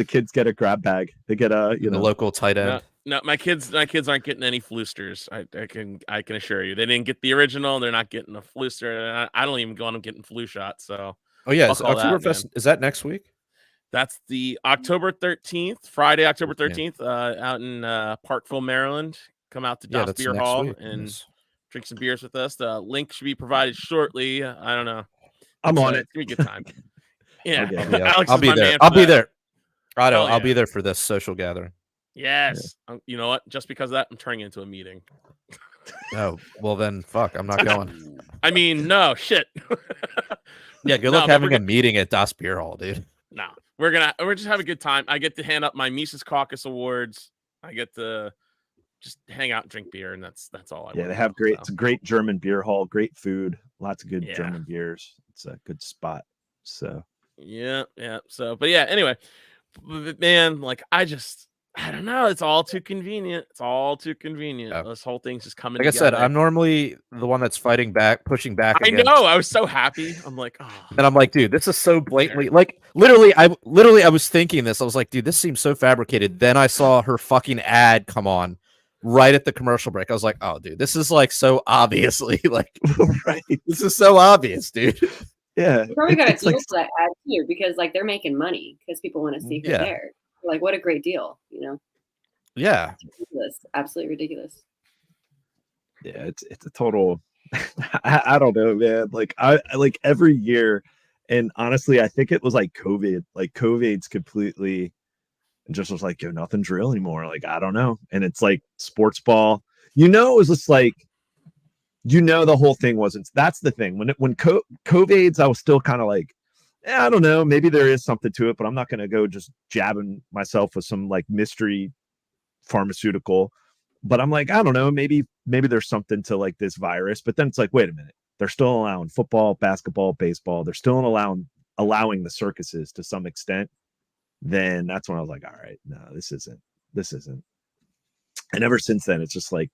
kids get a grab bag. They get a the local tight end. No, my kids aren't getting any Floosters. I can assure you, they didn't get the original. They're not getting a Flooster. I don't even go on them getting flu shots. So Oktoberfest is that next week? That's the October 13th, Friday, October 13th, out in Parkville, Maryland. Come out to Das Beer Hall and drink some beers with us. The link should be provided shortly. I don't know. I'm on it. It's gonna be a good time. Yeah, I'll be there. I'll be there. I'll be there for this social gathering. Yes. You know what? Just because of that, I'm turning it into a meeting. Oh, well then, fuck. I'm not going. I mean, no, shit. Yeah, good luck having a meeting at Das Beer Hall, dude. No, we're just have a good time. I get to hand up my Mises Caucus Awards. I get to just hang out and drink beer, and that's all I want. Yeah, they have great. So. It's a great German beer hall, great food, lots of good German beers. It's a good spot. So yeah. So, but yeah, anyway, man, like I don't know. It's all too convenient. Yeah. This whole thing's just coming. Like together. I said, I'm normally the one that's fighting back, pushing back. I know. I was so happy. I'm like, oh. And I'm like, dude, this is so blatantly like literally. I was thinking this. I was like, dude, this seems so fabricated. Then I saw her fucking ad come on right at the commercial break. I was like, oh, dude, this is like so obviously like right. This is so obvious, dude. Yeah, you probably got a deal for that ad too because like they're making money because people want to see her there. Like, what a great deal, you know? Yeah. It's ridiculous. Absolutely ridiculous. Yeah, it's a total I don't know, man. Like I like every year, and honestly, I think it was like COVID. Like COVID's completely just was like, yo, nothing's real anymore. Like, I don't know. And it's like sports ball. You know, it was just like, you know, the whole thing wasn't. That's the thing. When COVID's, I was still kind of like, I don't know, maybe there is something to it, but I'm not going to go just jabbing myself with some like mystery pharmaceutical. But I'm like, I don't know, maybe there's something to like this virus. But then it's like, wait a minute, they're still allowing football, basketball, baseball. They're still allowing the circuses to some extent. Then that's when I was like, all right, no, this isn't. And ever since then, it's just like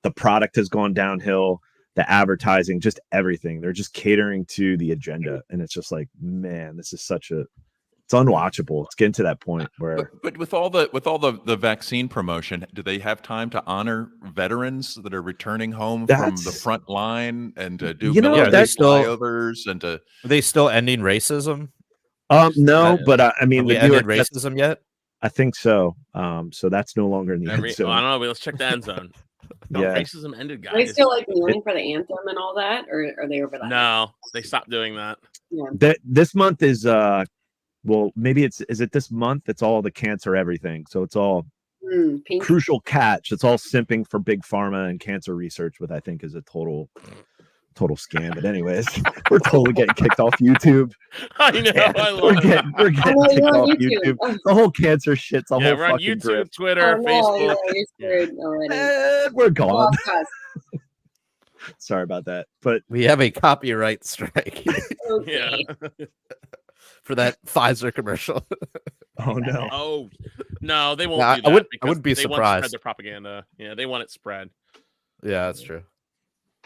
the product has gone downhill. The advertising, just everything. They're just catering to the agenda. And it's just like, man, this is it's unwatchable. It's getting to that point where but with all the vaccine promotion, do they have time to honor veterans that are returning home from the front line and to do military flyovers and to are they still ending racism? No, but I mean, the ended racism yet? I think so. So that's no longer in the end zone. I don't know, but let's check the end zone. Yeah. Racism ended, guys. Are they still like kneeling for the anthem and all that, or are they over that? No, they stopped doing that. Yeah. This month is well, maybe is it this month? It's all the cancer everything. So it's all crucial catch. It's all simping for big pharma and cancer research, which I think is a total scam. But anyways, we're totally getting kicked off YouTube. I know. Yeah, we're getting kicked off YouTube. The whole cancer shit's a whole we're on fucking YouTube, grip. Twitter, Facebook. And we're gone. Sorry about that, but we have a copyright strike. Yeah. For that Pfizer commercial. Oh no! Oh no, they won't do that. I wouldn't be they surprised. Want to spread their propaganda. Yeah, they want it spread. Yeah, that's true.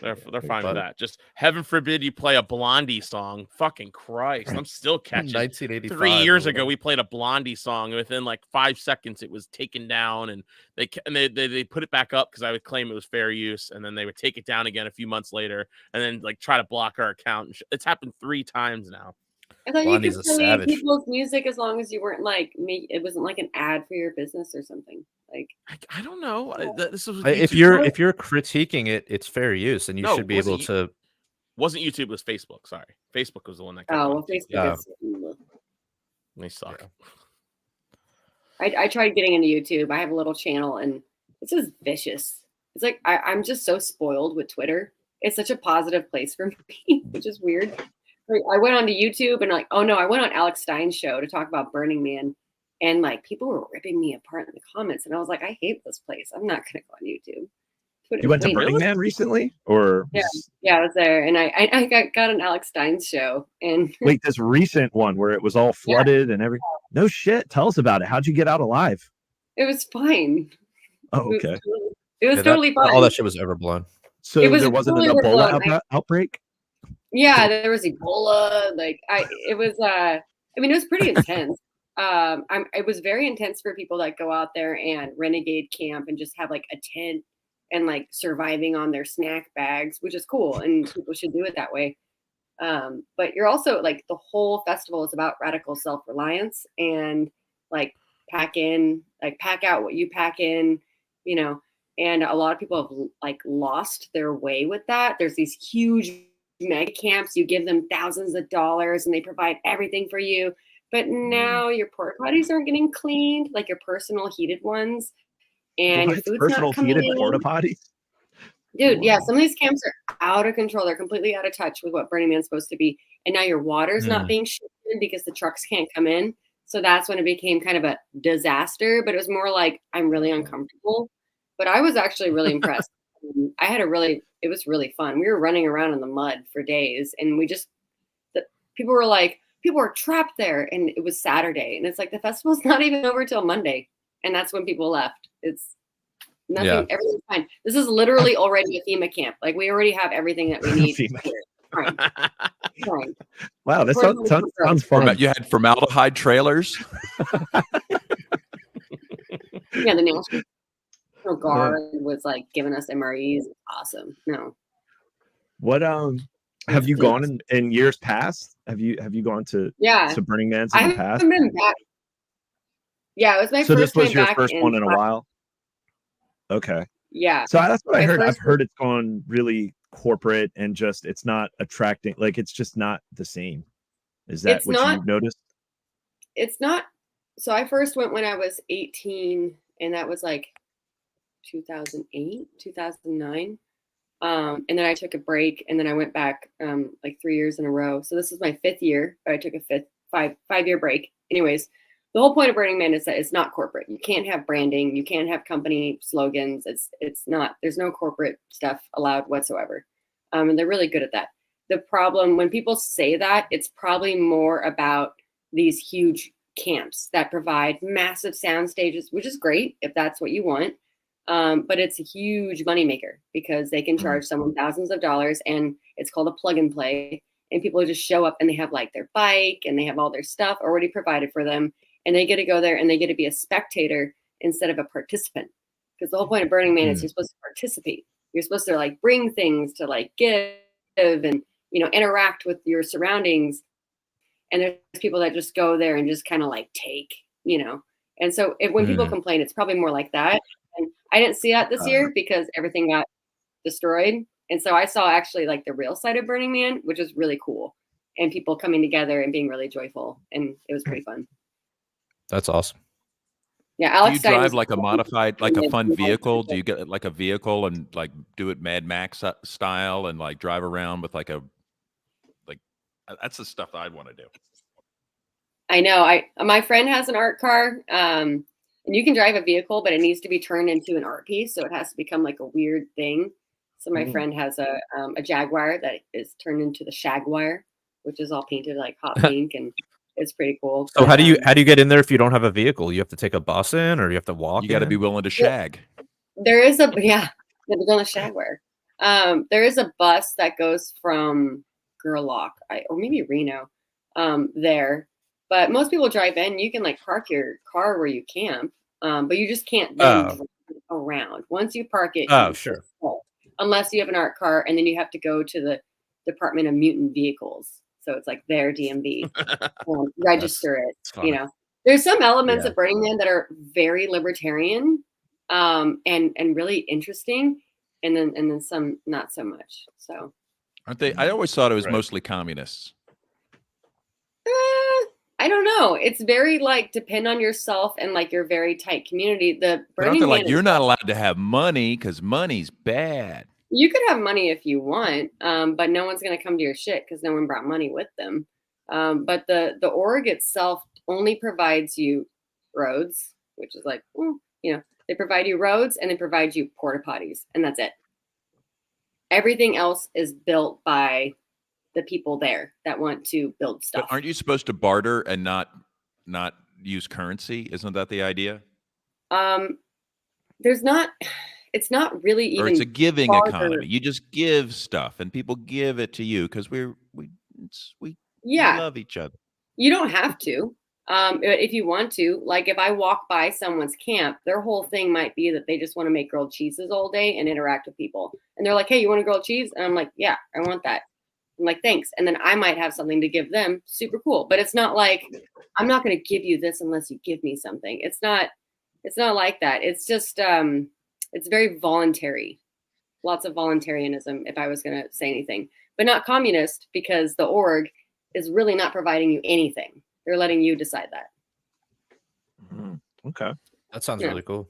They're fine with that. Just heaven forbid you play a Blondie song. Fucking Christ, I'm still catching. 1985. 3 years ago, we played a Blondie song. Within like 5 seconds, it was taken down, and they put it back up because I would claim it was fair use, and then they would take it down again a few months later, and then like try to block our account. It's happened 3 times now. I thought Blondie's you a could play savage. people's music as long as you weren't like me. It wasn't like an ad for your business or something. Like I don't know. This was If YouTube. you're critiquing it, it's fair use, and you should be able to. Wasn't YouTube? It was Facebook. Sorry, Facebook was the one that. Oh well, Facebook is. They suck. Yeah. I tried getting into YouTube. I have a little channel, and it's just vicious. It's like I'm just so spoiled with Twitter. It's such a positive place for me, which is weird. Like, I went onto YouTube and like, oh no, I went on Alex Stein's show to talk about Burning Man, and like people were ripping me apart in the comments, and I was like, I hate this place. I'm not gonna go on YouTube. You went to Burning Man recently, or yeah, I was there, and I got an Alex Stein's show, and wait, this recent one where it was all flooded and everything. No shit, tell us about it. How'd you get out alive? It was fine. Oh, okay. It was totally fine. All that shit was overblown. So there wasn't an Ebola outbreak? Yeah, there was Ebola. Like it was. I mean, it was pretty intense. It was very intense for people that go out there and renegade camp and just have like a tent and like surviving on their snack bags, which is cool, and people should do it that way. But you're also like the whole festival is about radical self-reliance and like pack out what you pack in, you know. And a lot of people have like lost their way with that. There's these huge mega camps. You give them thousands of dollars and they provide everything for you. But now your porta potties aren't getting cleaned, like your personal heated ones. And your food's personal not coming heated in. porta potties? Dude, yeah, some of these camps are out of control. They're completely out of touch with what Burning Man's supposed to be. And now your water's not being shipped in because the trucks can't come in. So that's when it became kind of a disaster. But it was more like, I'm really uncomfortable. But I was actually really impressed. It was really fun. We were running around in the mud for days, and people were trapped there, and it was Saturday, and it's like the festival's not even over till Monday, and that's when people left. It's nothing. Yeah. Everything's fine. This is literally already a FEMA camp. Like we already have everything that we need. Fine. Wow, that sounds fun. You had formaldehyde trailers. Yeah, the National Guard was like giving us MREs. Awesome. No. What have you gone in years past? Have you gone to Burning Man's in the past? Been back. Yeah, it was my first. So this was your first one in a while. Okay. Yeah. So that's what I heard. I've heard it's gone really corporate and just it's not attracting. Like it's just not the same. Is that what you've noticed? It's not. So I first went when I was 18, and that was like 2008, 2009. And then I took a break, and then I went back like 3 years in a row. So this is my 5th year, but I took a five-year break. Anyways, the whole point of Burning Man is that it's not corporate. You can't have branding. You can't have company slogans. It's not. There's no corporate stuff allowed whatsoever. And they're really good at that. The problem when people say that, it's probably more about these huge camps that provide massive sound stages, which is great if that's what you want. But it's a huge moneymaker because they can charge someone thousands of dollars, and it's called a plug and play. And people just show up and they have like their bike and they have all their stuff already provided for them. And they get to go there and they get to be a spectator instead of a participant. Because the whole point of Burning Man is you're supposed to participate. You're supposed to like bring things to like give and, you know, interact with your surroundings. And there's people that just go there and just kind of like take, you know. And so when people complain, it's probably more like that. And I didn't see that this year because everything got destroyed. And so I saw actually like the real side of Burning Man, which is really cool. And people coming together and being really joyful. And it was pretty fun. That's awesome. Yeah, Alex. Do you drive like a modified, like a fun vehicle? Do you get like a vehicle and like do it Mad Max style and like drive around with like that's the stuff I'd want to do. I know. My friend has an art car, and you can drive a vehicle, but it needs to be turned into an art piece, so it has to become like a weird thing. So my friend has a Jaguar that is turned into the Shagwire, which is all painted like hot pink, and it's pretty cool. So how do you get in there if you don't have a vehicle? You have to take a bus in, or you have to walk? You got to be willing to shag. There is a they're going to Shagwire. There is a bus that goes from Gerlach or maybe Reno there, but most people drive in. You can like park your car where you camp, but you just can't drive around. Once you park it, unless you have an art car, and then you have to go to the Department of Mutant Vehicles. So it's like their DMV. Register it. You know, there's some elements of Burning Man that are very libertarian, and really interesting, and then some not so much. So aren't they? I always thought it was mostly communists. I don't know. It's very like depend on yourself and like your very tight community. The Burning Man, like you're not allowed to have money because money's bad. You could have money if you want, but no one's going to come to your shit because no one brought money with them. But the org itself only provides you roads, which is like, you know, they provide you roads and they provide you porta potties, and that's it. Everything else is built by the people there that want to build stuff. But aren't you supposed to barter and not use currency? Isn't that the idea? There's not. It's not really even. Or it's a giving economy. You just give stuff, and people give it to you because we love each other. You don't have to. If you want to, like if I walk by someone's camp, their whole thing might be that they just want to make grilled cheeses all day and interact with people. And they're like, hey, you want a grilled cheese? And I'm like, yeah, I want that. I'm like, thanks. And then I might have something to give them. Super cool. But it's not like, I'm not going to give you this unless you give me something. It's not like that. It's just, it's very voluntary. Lots of voluntarism, if I was going to say anything. But not communist, because the org is really not providing you anything. They're letting you decide that. Okay. That sounds really cool.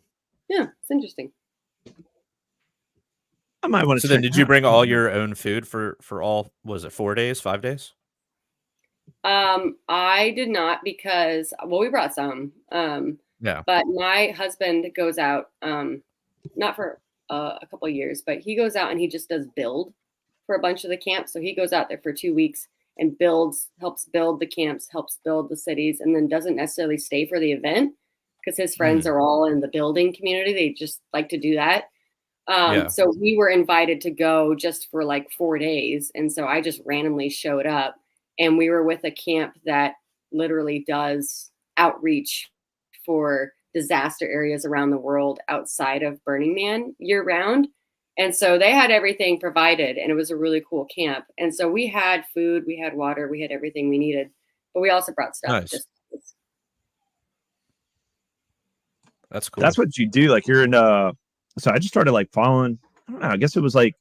Yeah, it's interesting. I might want to. So then, did you bring all your own food for all? Was it 4 days, 5 days? I did not because we brought some. Yeah. But my husband goes out, not for a couple of years, but he goes out and he just does build for a bunch of the camps. So he goes out there for 2 weeks and helps build the camps, helps build the cities, and then doesn't necessarily stay for the event because his friends are all in the building community. They just like to do that. So we were invited to go just for like 4 days. And so I just randomly showed up, and we were with a camp that literally does outreach for disaster areas around the world outside of Burning Man year round. And so they had everything provided, and it was a really cool camp. And so we had food, we had water, we had everything we needed, but we also brought stuff. Nice. That's cool. That's what you do. Like you're in, so I just started like following, I don't know, I guess it was like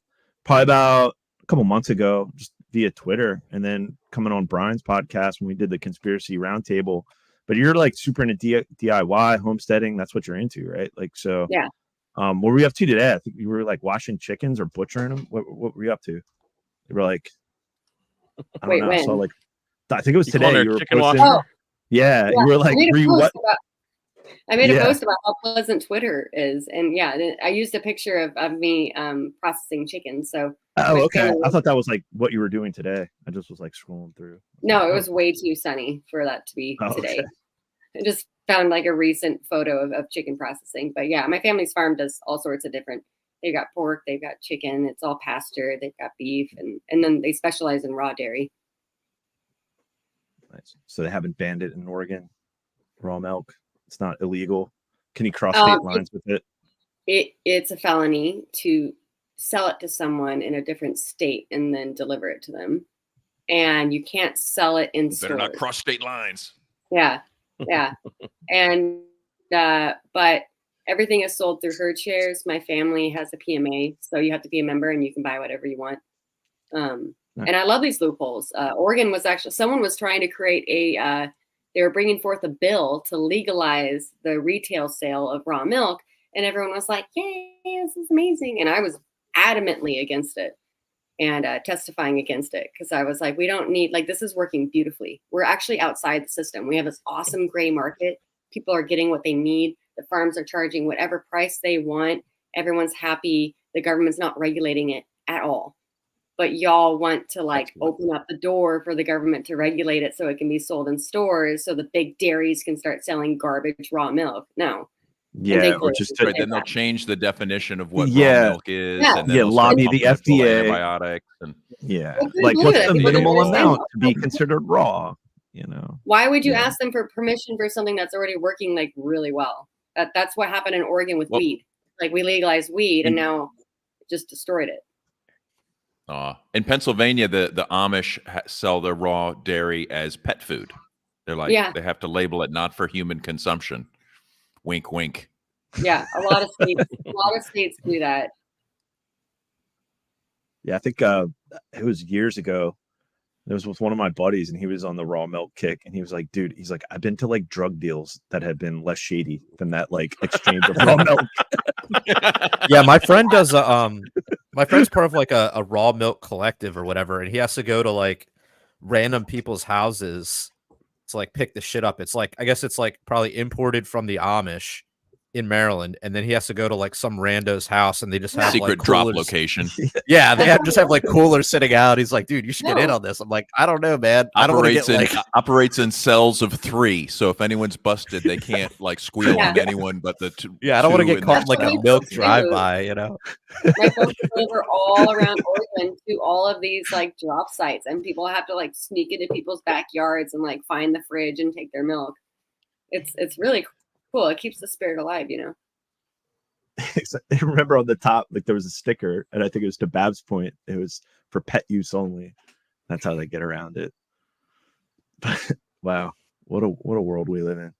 probably about a couple months ago, just via Twitter, and then coming on Brian's podcast when we did the conspiracy roundtable. But you're like super into DIY homesteading. That's what you're into, right? Like, so yeah. What were you up to today? I think you were like washing chickens or butchering them. What were you up to? You were like, I don't know. When? So like, I think it was today. You were chicken posting, yeah, you were like, I made a post about how pleasant Twitter is, and I used a picture of me processing chicken. So okay, I thought that was like what you were doing today. I just was like scrolling through. No, it was way too sunny for that to be today. Okay. I just found like a recent photo of chicken processing. But yeah, my family's farm does all sorts of different. They've got pork, they've got chicken. It's all pasture. They've got beef, and then they specialize in raw dairy. Nice. So they haven't banned it in Oregon. Raw milk. It's not illegal. Can you cross state lines with it? It's a felony to sell it to someone in a different state and then deliver it to them. And you can't sell it in stores. Better not cross state lines. Yeah. And but everything is sold through herd shares. My family has a PMA, so you have to be a member and you can buy whatever you want. And I love these loopholes. Oregon was actually, someone was trying to create they were bringing forth a bill to legalize the retail sale of raw milk. And everyone was like, yay, this is amazing. And I was adamantly against it and testifying against it. Cause I was like, we don't need, like, this is working beautifully. We're actually outside the system. We have this awesome gray market. People are getting what they need. The farms are charging whatever price they want. Everyone's happy. The government's not regulating it at all. But y'all want to like open up the door for the government to regulate it so it can be sold in stores so the big dairies can start selling garbage raw milk. No. Yeah, or just then they'll change the definition of what raw milk is. Yeah. And then lobby the FDA. Antibiotics and like what's the minimal amount to be considered raw? You know, why would you ask them for permission for something that's already working like really well? That's what happened in Oregon with weed. Like we legalized weed and now just destroyed it. In Pennsylvania, the Amish sell their raw dairy as pet food. They're like, they have to label it not for human consumption. Wink, wink. Yeah, a lot of states do that. Yeah, I think it was years ago. It was with one of my buddies, and he was on the raw milk kick, and he was like, "Dude, he's like, I've been to like drug deals that have been less shady than that like exchange of raw milk." Yeah, my friend does my friend's part of like a raw milk collective or whatever, and he has to go to like random people's houses to like pick the shit up. It's like, I guess it's like probably imported from the Amish in Maryland, and then he has to go to like some rando's house, and they just have secret like drop location. Yeah, they just have like coolers sitting out. He's like, dude, you should get in on this. I'm like, I don't know, man. I don't want to get operates in cells of 3, so if anyone's busted, they can't like squeal on anyone but the two. Yeah, I don't want to get caught in like a milk drive-by, you know. My folks deliver all around Oregon to all of these like drop sites, and people have to like sneak into people's backyards and like find the fridge and take their milk. It's really cool. It keeps the spirit alive, you know. I remember on the top, like there was a sticker, and I think it was to Bab's point, it was for pet use only. That's how they get around it. But wow, what a world we live in.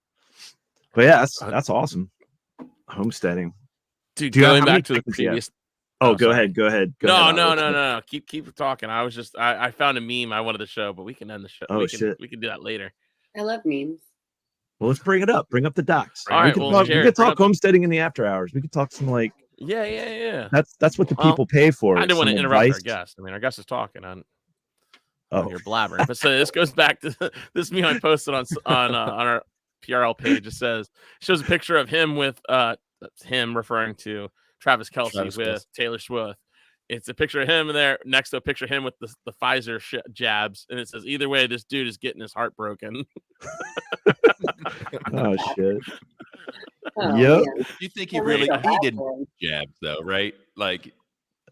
But yeah, that's awesome. Homesteading, dude. Going back to the previous. Go ahead. No. Keep talking. I was just I found a meme I wanted to show, but we can end the show. Oh, we can do that later. I love memes. Well, let's bring it up. Bring up the docs. All right, we can talk homesteading in the after hours. We can talk some like. Yeah. That's what the people pay for. I didn't want to interrupt our guest. I mean, our guest is talking on your blabbering. But so this goes back to this meme I posted on our PRL page. It shows a picture of him with that's him referring to Travis Kelce with Taylor Swift. It's a picture of him there next to a picture of him with the Pfizer jabs, and it says, either way, this dude is getting his heart broken. Oh shit! Yep. You think he didn't jabs though, right? Like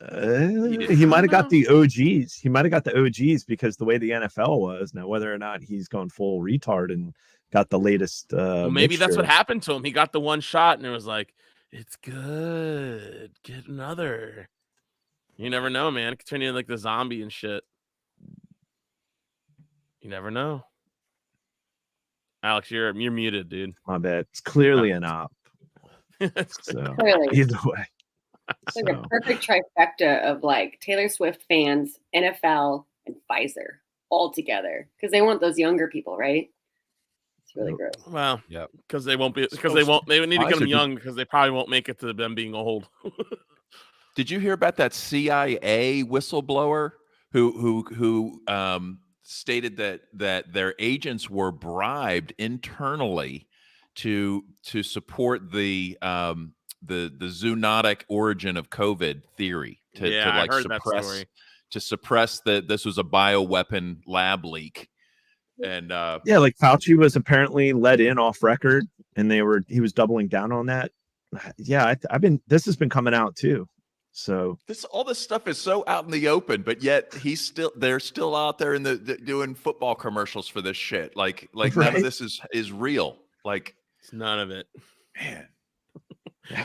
he might have got the OGs. He might have got the OGs because the way the NFL was. Now, whether or not he's gone full retard and got the latest, well, maybe that's what happened to him. He got the one shot, and it was like, it's good. Get another. You never know, man. It could turn into like the zombie and shit. You never know. Alex, you're muted, dude. My bad. It's clearly an op. So either way. It's like a perfect trifecta of like Taylor Swift fans, NFL, and Pfizer all together. Because they want those younger people, right? It's really gross. Well, yeah. Because they won't be they need to get them young because they probably won't make it to them being old. Did you hear about that CIA whistleblower who stated that their agents were bribed internally to support the zoonotic origin of COVID theory to suppress that this was a bioweapon lab leak? And like Fauci was apparently let in off record, and he was doubling down on that. Yeah, this has been coming out too. So all this stuff is so out in the open, but yet they're still out there in the doing football commercials for this shit. Like right? None of this is real. Like it's none of it, man. Yeah,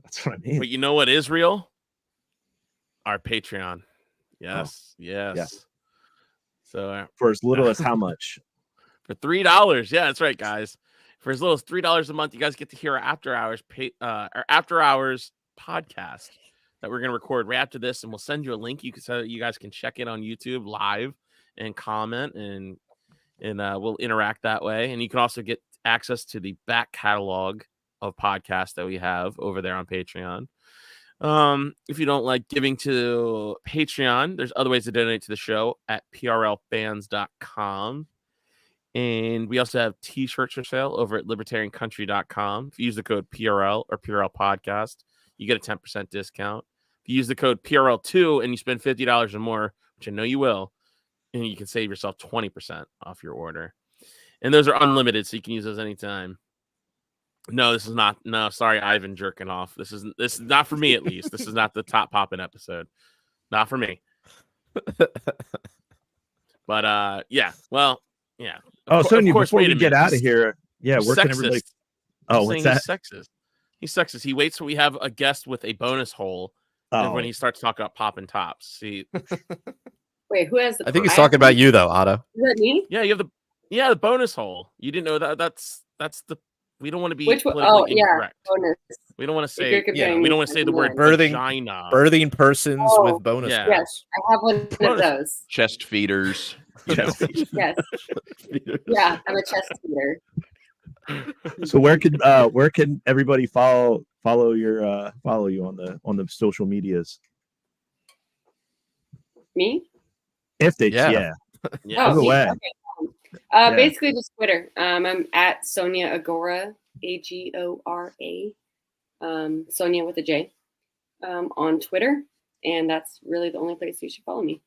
that's what I mean. But you know what is real? Our Patreon. Yes. So for as little as how much? For $3. Yeah, that's right, guys. For as little as $3 a month, you guys get to hear our after hours podcast that we're going to record right after this, and we'll send you a link. So you guys can check it on YouTube live and comment, and we'll interact that way. And you can also get access to the back catalog of podcasts that we have over there on Patreon. If you don't like giving to Patreon, there's other ways to donate to the show at prlfans.com. And we also have t-shirts for sale over at libertariancountry.com. If you use the code PRL or PRL podcast, you get a 10% discount. If you use the code PRL2 and you spend $50 or more, which I know you will, and you can save yourself 20% off your order. And those are unlimited, so you can use those anytime. No, this is not. No, sorry, Ivan jerking off. This is not for me, at least. This is not the top popping episode. Not for me. But yeah. Well, yeah. Sonja, before we get out of here, yeah, where can everybody? Oh, what's that? He's sexist. He's sexist. He waits till we have a guest with a bonus hole when he starts talking about popping tops. See, wait, who has the? I think he's talking about you though, Otto. Is that me? Yeah, you have the bonus hole. You didn't know that. That's the. We don't want to be Which one? politically Oh, incorrect. yeah, bonus. We don't want to If say. you're Yeah, comparing we don't me want to say to the word someone. vagina. Birthing persons Oh, with bonus. yeah. Yes, I have one of Bonus. those. Chest feeders. You know. Yes. Yeah, I'm a chest feeder. So where can everybody follow you on the social medias? Me? If they Yeah. Yeah. Either me, way. okay. Yeah. Basically just Twitter. I'm at Sonja Agora, Agora. Sonja with a J. On Twitter, and that's really the only place you should follow me.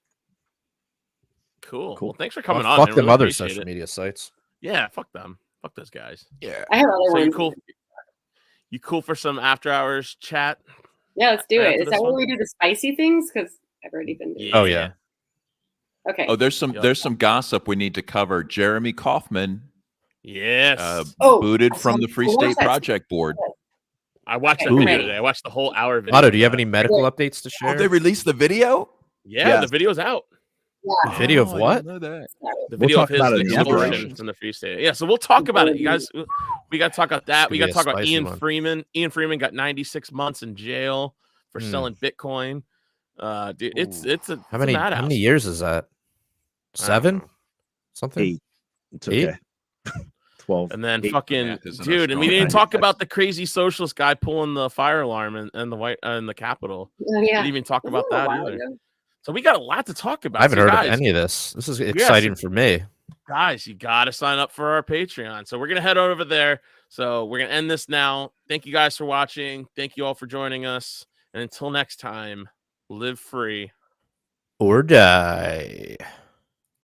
Cool. Cool. Well, thanks for coming Well, on. fuck man. them Really other appreciate social it. media sites. Yeah, fuck them. Fuck those guys. Yeah. I have other So ones. you cool? You cool for some after hours chat? Yeah, let's do Right it. after Is this that where one? we do the spicy things? Because I've already been doing. Oh yeah. Okay. Oh, there's some gossip we need to cover. Jeremy Kaufman Yes. booted from the Free State Project Board. I watched that I'm video ready. today. I watched the whole hour video. Otto, do you have any medical updates to Oh, share? they released the video? Yeah, Yes. the video's out. Yeah. Video of Oh, I what? didn't know that. The We'll video talk of his about it in the expulsion afterhours. from the Free State. Yeah, so we'll talk about it, you guys. We got to talk about that. It's We gonna got to be a talk about spicy Ian one. Freeman. Ian Freeman got 96 months in jail for Hmm. selling Bitcoin. Dude, it's a How many madhouse. years is that? I don't 7? know. Something? 8. It's 8? okay. 12. And then 8. fucking math isn't dude, our and we strong didn't point. talk about the crazy socialist guy pulling the fire alarm in the Capitol. Oh, yeah. Didn't even talk Wasn't about that a that while either. ago? So we got a lot to talk about. I haven't So heard guys, of any of this. This is Yes. exciting for me. Guys, you got to sign up for our Patreon. So we're going to head over there. So we're going to end this now. Thank you guys for watching. Thank you all for joining us. And until next time, live free Or die.